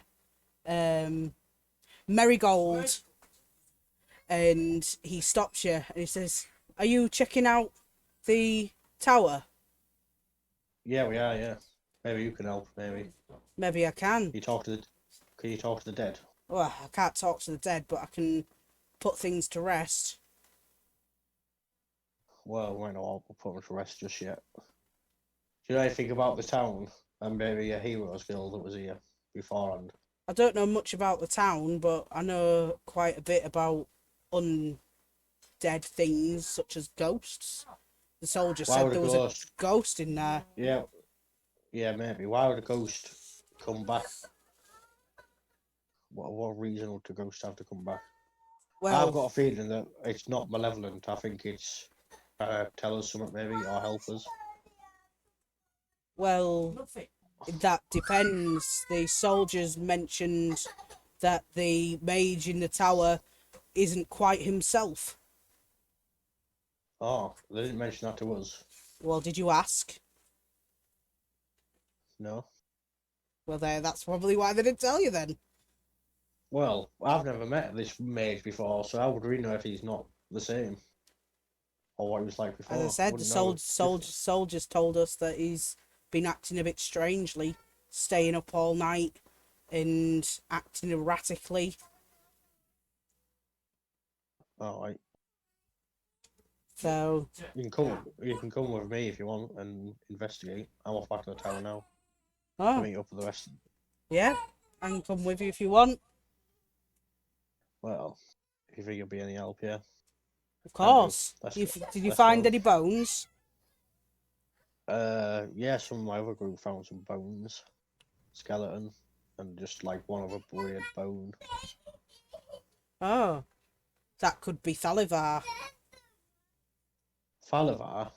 Marigold. And he stops you and he says, "Are you checking out the tower?" Yeah, we are, yeah. Maybe you can help, maybe. Maybe I can. Can you talk to the dead? Well, I can't talk to the dead, but I can put things to rest. Well, we might not all put them to rest just yet. Do you know anything about the town and maybe a heroes guild that was here beforehand? I don't know much about the town, but I know quite a bit about undead things such as ghosts. The soldier Why said would a there was a ghost? ghost in there. Yeah, yeah, maybe. Why would a ghost come back? What reason would the ghost have to come back? I've got Well, a feeling that it's not malevolent. I think it's tell us something maybe or help us. well, that depends. The soldiers mentioned that the mage in the tower isn't quite himself. Oh, they didn't mention that to us. Well, did you ask? No. Well, there. That's probably why they didn't tell you then. Well, I've never met this mage before, so how would we know if he's not the same or what he was like before? As I said, the Wouldn't know. soldiers told us that he's been acting a bit strangely, staying up all night and acting erratically. All right. So, You can come. You can come with me if you want and investigate. I'm off back to the tower now to oh, meet up with the rest. yeah, I can come with you if you want. Well, if you think it'll be any help, yeah. Of Can do. course. Did you let's find go. any bones? Yeah. Some of my other group found some bones, skeleton, and just like one of a weird bone. Oh, that could be Thalivar. Falavar.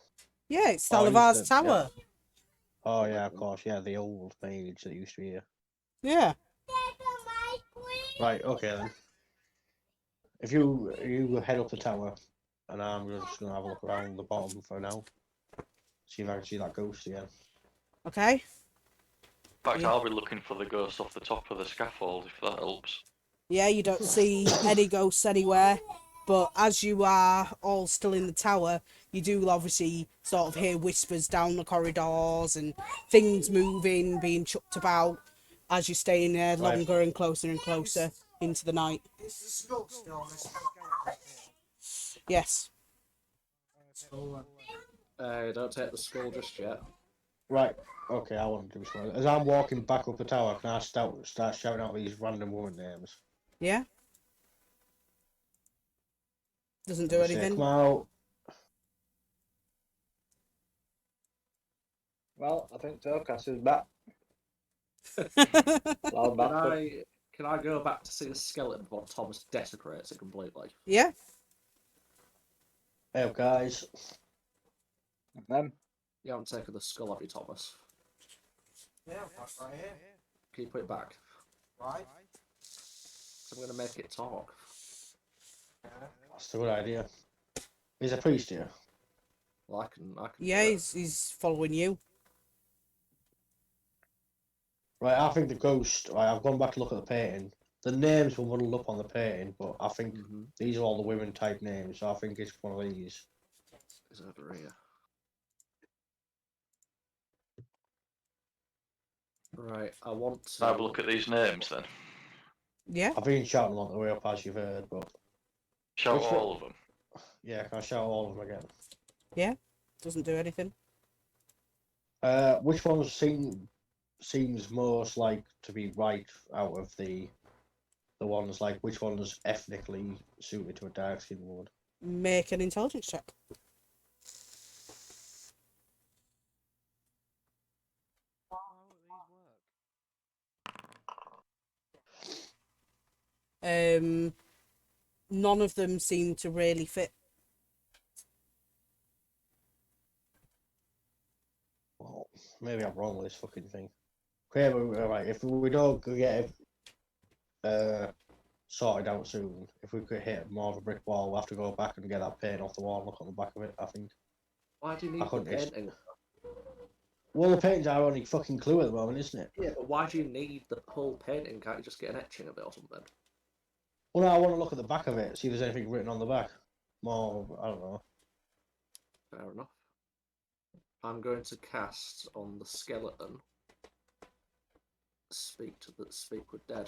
Yeah, it's Oh, he's Thalivar's the- tower. Oh yeah, of course. Yeah, the old mage that used to be here. Yeah. Right. Okay then. If you head up the tower, and I'm just gonna have a look around the bottom for now. See if I can see that ghost again. Okay. In fact, Yeah. I'll be looking for the ghost off the top of the scaffold if that helps. Yeah, you don't see any ghosts anywhere, but as you are all still in the tower, you do obviously sort of hear whispers down the corridors and things moving, being chucked about as you stay in there Right. longer and closer into the night. Is the skull still on this skeleton? Yes. Don't take the skull just yet. Right. Okay, I want to do something. As I'm walking back up the tower, can I start shouting out these random woman names? Yeah. Doesn't do Just say, anything. come out. Well, I think Tokas is back. Well, Can back up. I go back to see the skeleton before Thomas desecrates it completely? Yeah. Hey guys. Them. You haven't taken the skull, have you, Thomas? Yeah, that's right here. Can you put it back? Right. I'm gonna make it talk. That's a good idea. He's a priest here. Well, I can. Yeah, do it. he's following you. Right, I think the ghost. Right, I've gone back to look at the painting. The names were muddled up on the painting, but I think Mhm. these are all the women type names, so I think it's one of these. It's over here. Right, I want to Have a look at these names then. Yeah. I've been shouting them on the way up as you've heard, but Shout Which all one? of them. yeah, can I shout all of them again? Yeah. Doesn't do anything. Which one seems most like to be right out of the ones, like which one's ethnically suited to a dark skinned woman? Make an intelligence check. None of them seem to really fit. Well, maybe I'm wrong with this fucking thing. Okay, but alright, if we don't get it sorted out soon, if we could hit more of a brick wall, we'll have to go back and get that paint off the wall and look on the back of it, I think. Why do you I need the couldn't ex- painting? Well, the painting's our only fucking clue at the moment, isn't it? Yeah, but why do you need the whole painting? Can't you just get an etching of it or something? Well, no, I want to look at the back of it, see if there's anything written on the back. More, I don't know. Fair enough. I'm going to cast on the skeleton. Speak with dead.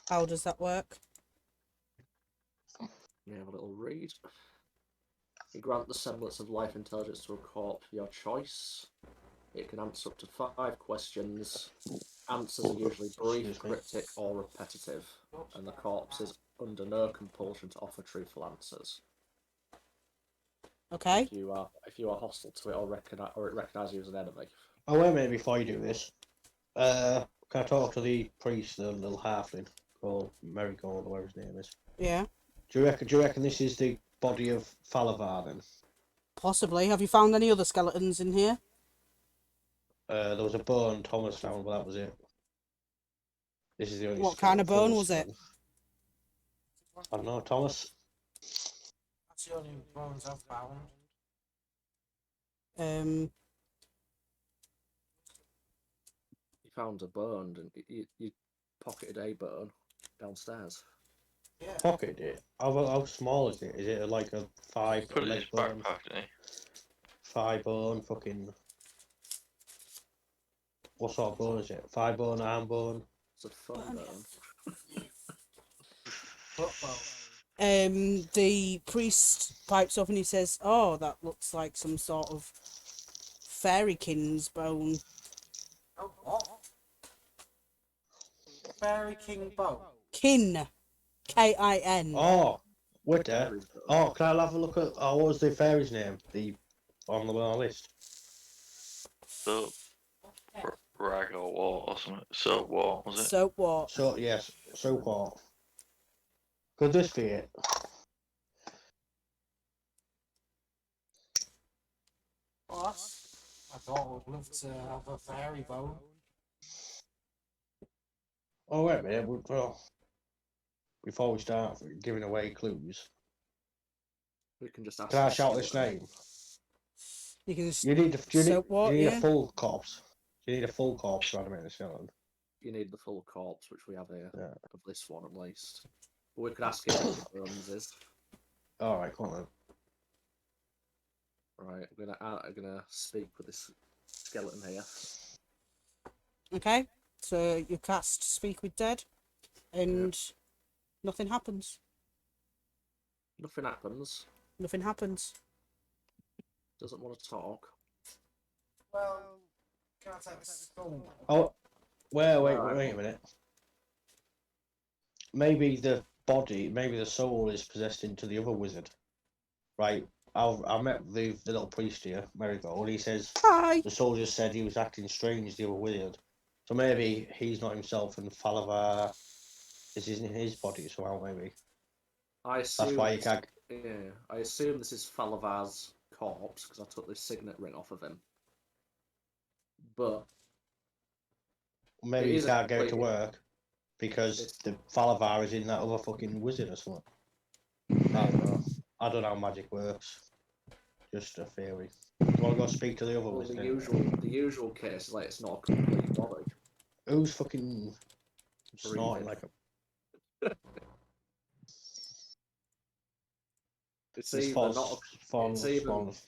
How does that work? You have a little read. You grant the semblance of life intelligence to a corpse, your choice. It can answer up to 5 questions. Answers are usually brief, Excuse me. cryptic, or repetitive, and the corpse is under no compulsion to offer truthful answers. Okay. If you are hostile to it or it recognises you as an enemy. Oh, wait a minute before you do this. Can I talk to the priest, the little halfling called Marigold, or whatever his name is? Yeah. Do you reckon this is the body of Falavar then? Possibly. Have you found any other skeletons in here? There was a bone Thomas found, but that was it. This is the only. What kind of full bone was it? skeleton. I don't know, Thomas. That's the only bones I've found. You found a bone, and you pocketed a bone downstairs. Yeah. Pocket it. How small is it? Is it like a 5 Put it in leg his bone? backpack, didn't he? 5 bone, fucking. What sort of bone is it? 5 bone, arm bone. It's a fun bone. Football. The priest pipes up and he says, "Oh, that looks like some sort of fairykind's bone." Oh, what? Fairy King Bow. Kin. K-I-N. Oh, wait there. Oh, can I have a look at? Oh, what was the fairy's name? The on the list. The rag or what or something. Soap what was it? Soap what? So yes, so what? Could this be it? What? I thought I'd love to have a fairy bone. Oh wait a minute. Well, before we start giving away clues, We can just ask. can I the shout this skeleton. name? You can just... You need So what, you need yeah? a full corpse. You need a full corpse to animate the skeleton. You need the full corpse, which we have here, Yeah. of this one at least. But we could ask him what the bones is. All right, come on then. Right, I'm gonna speak with this skeleton here. Okay. So you cast Speak with Dead and nothing happens. Nothing happens. Nothing happens. Doesn't want to talk. Well, can I take this skull? Oh, wait Right. a minute. Maybe the body, maybe the soul is possessed into the other wizard. Right. I met the little priest here, Marigold. He says Hi. the soldier said he was acting strange, the other wizard. So maybe he's not himself, and Falavar is in his body somehow. Maybe I assume. that's why you can't. Yeah, I assume this is Falavar's corpse because I took this signet ring off of him. But Maybe It you is a can't get it to complete- work because It's- the Falavar is in that other fucking wizard or something. I don't know. I don't know how magic works. Just a theory. Do you want to go speak to the other well, wizard? the usual case is like it's not a complete body. Who's fucking snorting like a? It's This either falls, not. falls, it's either- falls,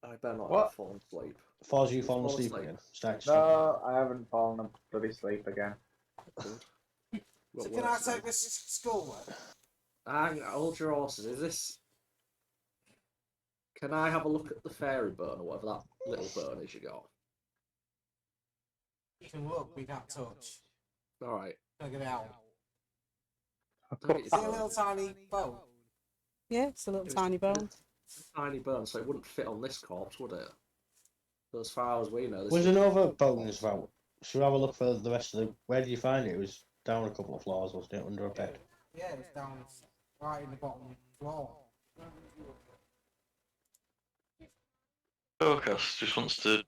I better not What? have fallen asleep. falls you You've falling fallen asleep asleep. again. Start No, I haven't fallen a bloody sleep again. Good. So What can I works then? take this skull then? Hang on, hold your horses. Is this? Can I have a look at the fairy burn or whatever that little burn is you got? You can look, we can't touch. All right. Check it out. Don't get Is it a your little tiny bone? Yeah, it's a little It's- tiny bone. tiny burn, so it wouldn't fit on this corpse, would it? So as far as we know, this Was is there no other bones about? Should we have a look for the rest of the? Where did you find it? It was down a couple of floors, wasn't it? Under a bed. Yeah, it's down right in the bottom floor. Focus just wants to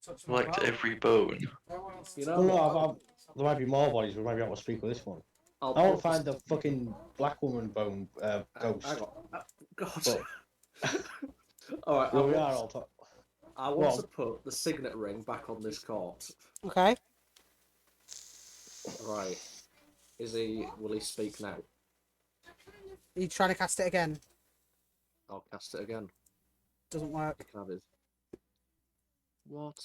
Touch my collect bone. every bone. No one wants You to know- Well, touch no, my bone. there might be more bodies. We might be able to speak with this one. I'll I want put to find the fucking black woman bone ghost. Hang on. God. But- All right. Well, we are all talking. I want to put the signet ring back on this corpse. Okay. Right. Will he speak now? Are you trying to cast it again? I'll cast it again. Doesn't He work. can have his. What?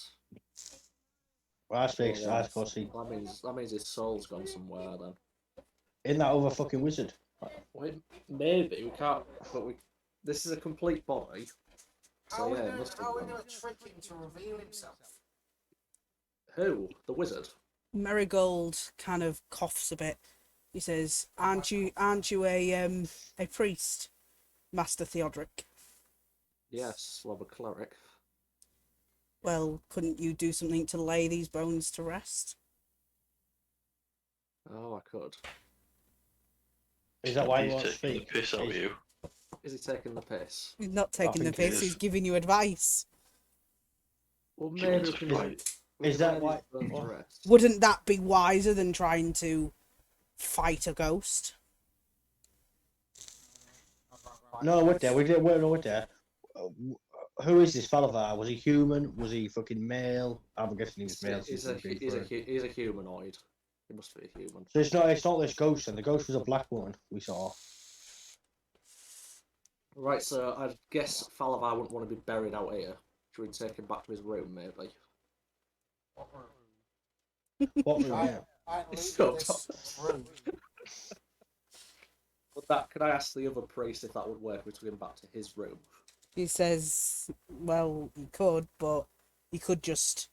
Well, I speak. Oh, I yeah. suppose see That means his soul's gone somewhere then. in that other fucking wizard. Wait, maybe we can't. But we. This is a complete body. How So are we yeah, it gonna, must how are we have gonna gone. trick him to reveal himself? Who? The wizard? Marigold kind of coughs a bit. He says, aren't you a priest, Master Theodoric? Yes, well, I'm a cleric. Well, couldn't you do something to lay these bones to rest? Oh, I could. Is that why He's you want to taking the speak? piss out of you. Is he taking the piss? He's not taking the think he piss, is. he's giving you advice. Well, Do you maybe want we to can. fight? we Is can that lay why- these bones to what? rest. Wouldn't that be wiser than trying to fight a ghost? No, we're there. We're there. Who is this Falavar? Was he human? Was he fucking male? I'm guessing he was male. He's since a, he's been he's, a, through. he's a humanoid. He must be a human. So it's not this ghost then. The ghost was a black woman we saw. Right, so I guess Falavar wouldn't want to be buried out here. Should we take him back to his room, maybe? What room? I, Yeah. I ain't It's leaving so this room. But that, could I ask the other priest if that would work? We took him back to his room. He says, well, he could, but he could just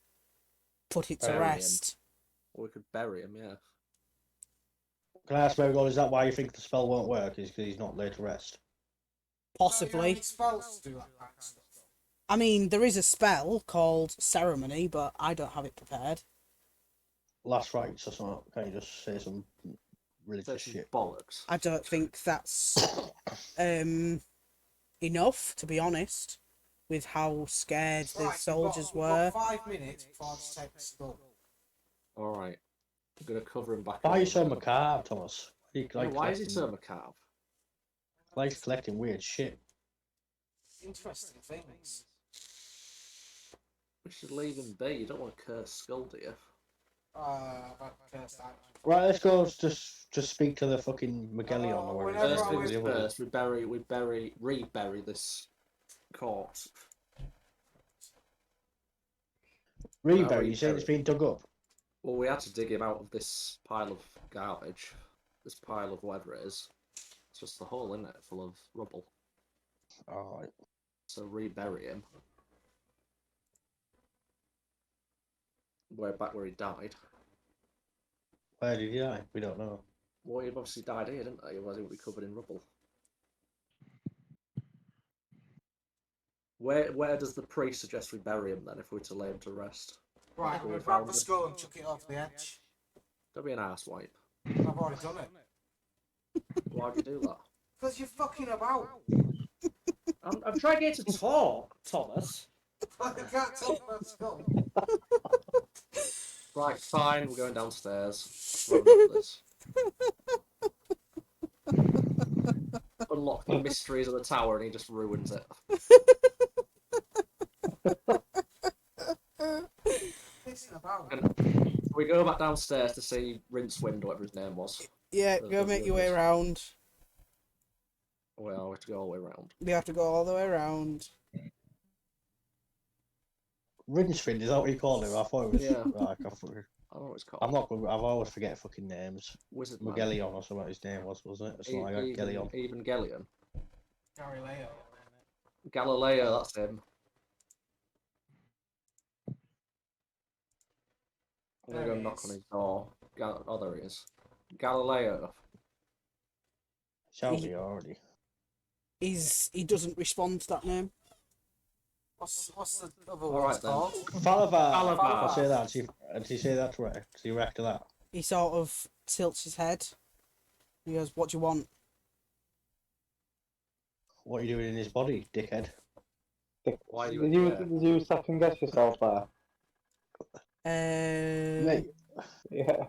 put it to Bury him. rest. Or we could bury him, yeah. Can I ask Marigold, is that why you think the spell won't work? Is because he's not laid to rest? Possibly. Spells to do that kind of stuff. I mean, there is a spell called ceremony, but I don't have it prepared. Last rites or something. Can you just say some religious Such shit? bollocks. I don't think that's enough, to be honest, with how scared the Right, soldiers we've were. got 5 minutes before I just take the skull. Alright. I'm going to cover him back Why are up. you so macabre, Thomas? Yeah, why is he so macabre? Like collecting weird shit. Interesting things. We should leave him be. You don't want to curse Skull, do you? I've cursed out. Right, let's go. Just speak to the fucking Magellion or whatever. whenever his First name things is, the other one. first, we rebury this corpse. Rebury. You saying it's been dug up? Well, we had to dig him out of this pile of garbage. This pile of whatever it is. It's just the hole in it, full of rubble. Alright. So rebury him. We're back where he died. Where did he die? We don't know. Well, he obviously died here, didn't he? Otherwise he would be covered in rubble. Where does the priest suggest we bury him then, if we were to lay him to rest? Right, I'm Where going we to grab found the him? skull and chuck it off the edge. Don't be an arsewipe. I've already done it. Why'd you do that? Because you're fucking about. I'm trying to get to talk, Thomas. I can't take my skull. Right, fine, we're going downstairs. Round up this. Unlock the mysteries of the tower and he just ruins it. Pissing about. And we go back downstairs to see Rincewind, whatever his name was. Yeah, go make your way around. Well, we have to go all the way around. You have to go all the way around. Rincewind, is that what you call him? I thought it was. Yeah. Right, I don't know what it's called. I'm not. I've always forget fucking names. Wizard Man. Magellion or something. His name was, wasn't it? Something like that. Gellion. Even Gellion. Galileo. Galileo, that's him. I'm gonna There go he knock is. on his door. Oh, there he is. Galileo. Shall we already? He doesn't respond to that name. What's the other All one right, then. called? Falavar. Falavar. I'll say that. Did he say that right? Did he react to that? He sort of tilts his head. He goes, "What do you want?" What are you doing in his body, dickhead? Why are you Did you second guess yourself there? Mate. Yeah.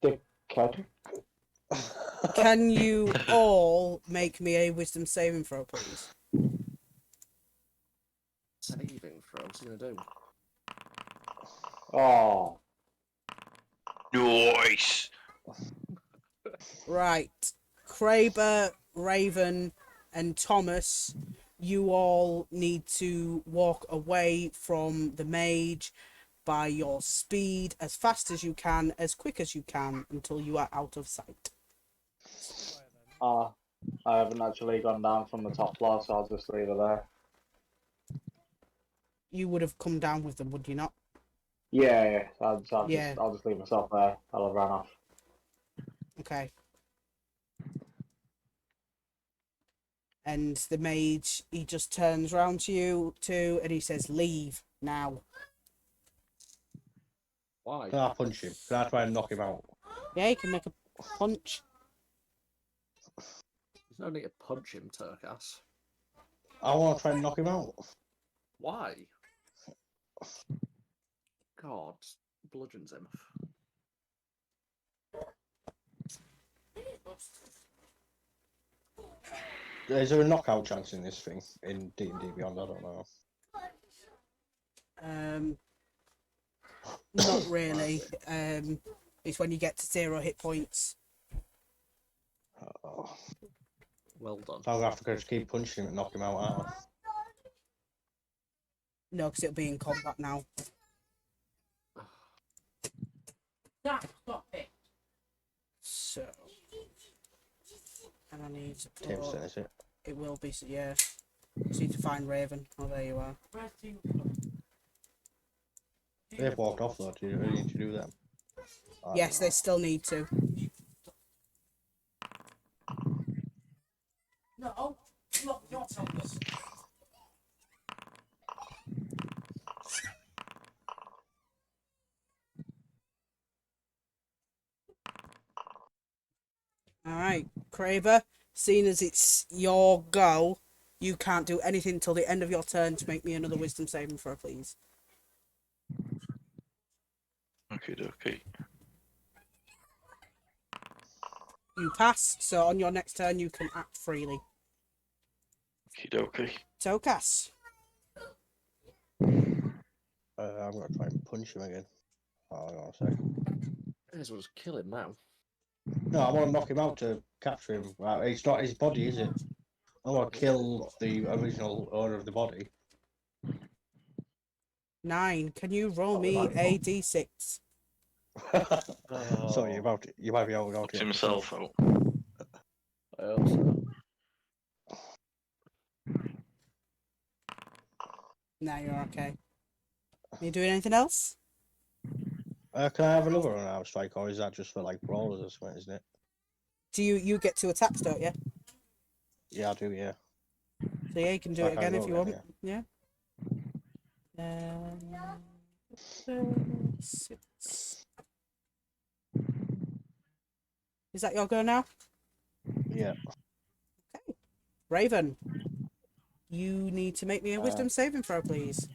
Dickhead. Can you all make me a wisdom saving throw, please? saving throw? What's he gonna do? Oh. Nice. Right. Kraber, Raven, and Thomas, you all need to walk away from the mage by your speed as fast as you can, as quick as you can, until you are out of sight. I haven't actually gone down from the top floor, so I'll just leave it there. You would have come down with them, would you not? Yeah. Yeah. I'll just leave myself there. I'll have ran off. Okay. And the mage, he just turns round to you too, and he says, "Leave now." Why? Can I punch him? Can I try and knock him out? Yeah, you can make a punch. There's no need to punch him, Turkass. I want to try and knock him out. Why? God, bludgeons him. Is there a knockout chance in this thing in D&D Beyond? I don't know. Not really. It's when you get to 0 hit points. Oh. Well done. So I'm gonna have to just keep punching him and knock him out. Aren't I? No, because it'll be in combat now. Stop it. So, and I need to put. Timson, is it? It will be, yeah. Just need to find Raven. Oh, there you are. They've walked off though. Do you really need to do them? I Yes, don't they know. still need to. No, look, you're telling us. Alright, Craver, seeing as it's your go, you can't do anything until the end of your turn to make me another wisdom saving throw, please. Okay, okay. You pass, so on your next turn you can act freely. Okay, okay. Tokas. I'm gonna try and punch him again. Oh, hang on a sec. May as well just kill him now. No, I want to knock him out to capture him. Right, it's not his body, is it? I want to kill the original owner of the body. 9. Can you roll Oh, me right. a d6? Sorry, you might be able to Knocked himself out. I hope so. No, you're okay. Are you doing anything else? Can I have another unarmed strike, or is that just for like brawlers or something, isn't it? Do you get 2 attacks, don't you? Yeah, I do, yeah. So yeah, you can do So I it can again go if you again, want. Yeah. 6. Is that your go now? Yeah. Okay. Raven, you need to make me a wisdom saving throw, please.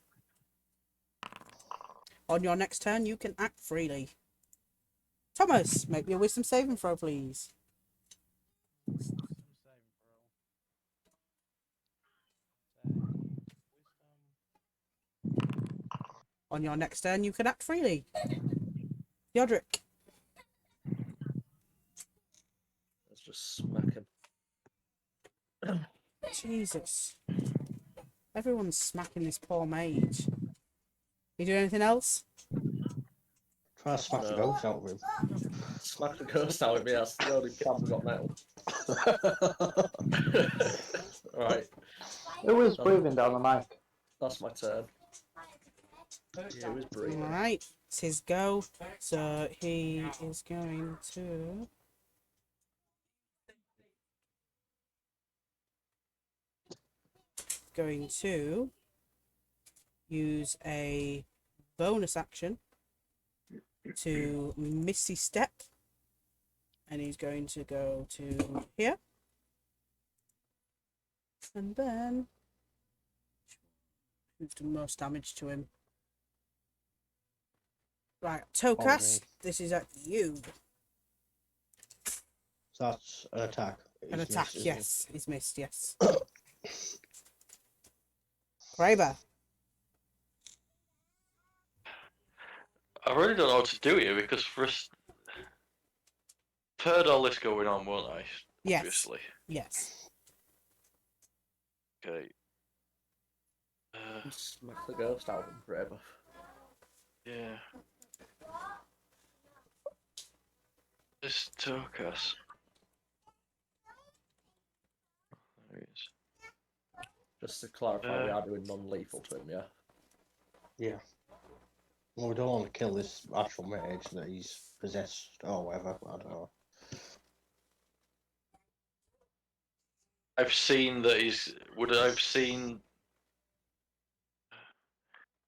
On your next turn, you can act freely. Thomas, make me a wisdom saving throw, please. On your next turn, you can act freely. Theodric. Let's just smack him. Jesus. Everyone's smacking this poor mage. You do anything else? Try to smack the No. ghost out of him. Smack the ghost out with me, that's the only chance we got now. Right, Who is breathing down the mic? that's my turn. Yeah, who's breathing? Alright, it's his go. So he is going to use a bonus action to Misty Step. And he's going to go to here. And then who's the most damage to him? Right, Tokas, this is at you. So that's an attack. An He's attack, missed, isn't yes. He's missed, yes. Kraber. I really don't know what to do here because for us, heard all this going on, won't I? Yes. Obviously. Yes. Okay. Smack the ghost out of him forever. Yeah. This Tokas. There he is. Just to clarify, we are doing non-lethal to him, yeah? Yeah. Well, we don't want to kill this actual mage that he's possessed or whatever. I don't know. I've seen that I've seen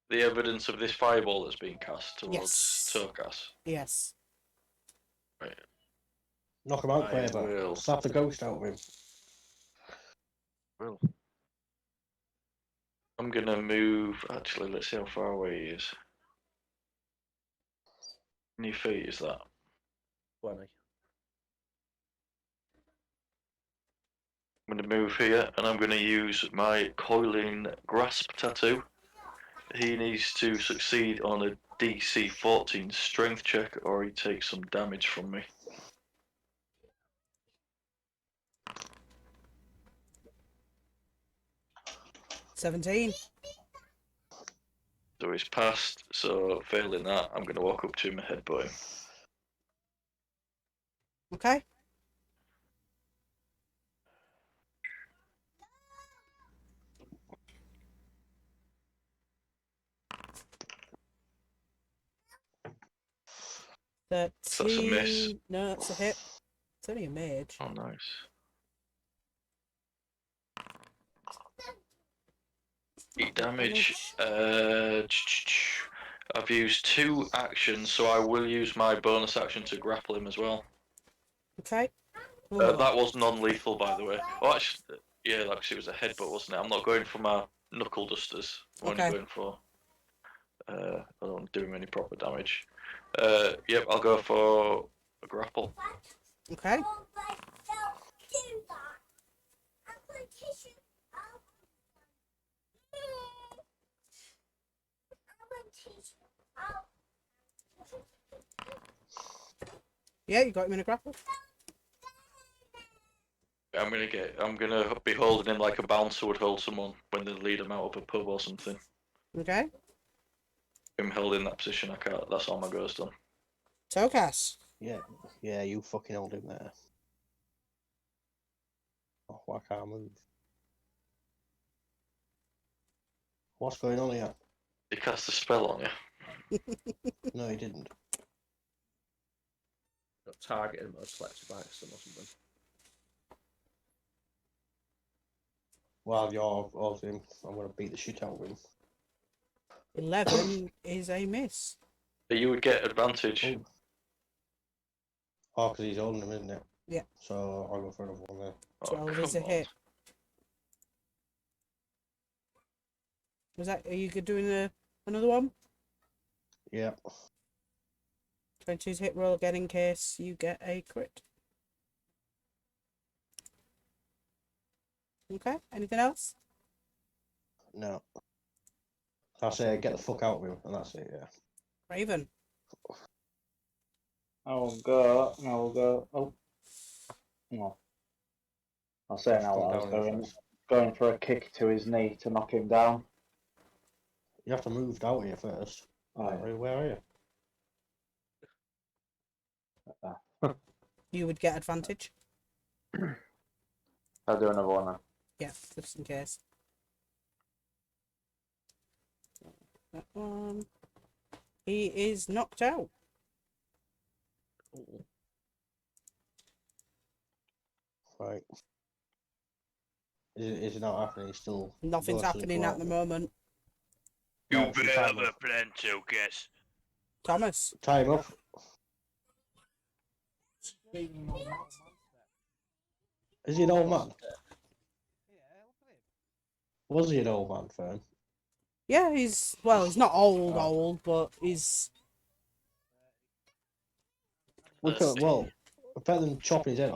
the evidence of this fireball that's being cast towards Yes. Tokas. Yes. Right. Knock him out, I Quaver. will. Slap the ghost out of him. Well, I'm gonna move. Actually, let's see how far away he is. How many feet is that? 20. I'm going to move here and I'm going to use my coiling grasp tattoo. He needs to succeed on a DC 14 strength check or he takes some damage from me. $17. So he's passed, so failing that, I'm going to walk up to him and headbutt him. Okay. So that's a miss. 13. No, that's a hit. It's only a mage. Oh, nice. Eight damage. I've used 2 actions, so I will use my bonus action to grapple him as well. Okay. That was non-lethal, by the way. Oh, actually, yeah, actually, it was a headbutt, wasn't it? I'm not going for my knuckle dusters. I'm Okay. only going for. I don't do him any proper damage. Yep, I'll go for a grapple. Okay. Yeah, you got him in a grapple. I'm gonna be holding him like a bouncer would hold someone when they lead him out of a pub or something. Okay. Him held in that position, I can't. That's all my goes done. Tokas. Yeah, you fucking hold him there. Oh, I can't move. What's going on here? He cast a spell on you. No, he didn't. Got targeted or selected by accident or something. While you're holding him, I'm going to beat the shit out of him. 11 is a miss. But you would get advantage. Oh, because he's holding him, isn't it? Yeah. So I'll go for another one there. Oh, 12 is a come on. hit. Was that? Are you doing another one? Yeah. 22's hit roll again in case you get a crit. Okay. Anything else? No. I'll say get the fuck out of him, and that's it, yeah. Raven. I will go. Oh, no. I'll say now what I was doing. Going for a kick to his knee to knock him down. You have to move out here first. Oh, yeah. Where are you? You would get advantage. I'll do another one then. Yeah, just in case. That one. He is knocked out. Ooh. Right. Is it not happening? He's still. Nothing's ghostly happening at the moment. You Right, better time have a up. plan to guess. Thomas. Tie him up. Is he an old man? Was he an old man, Fern? Yeah, he's not old, but he's Well, better than chopping his head off.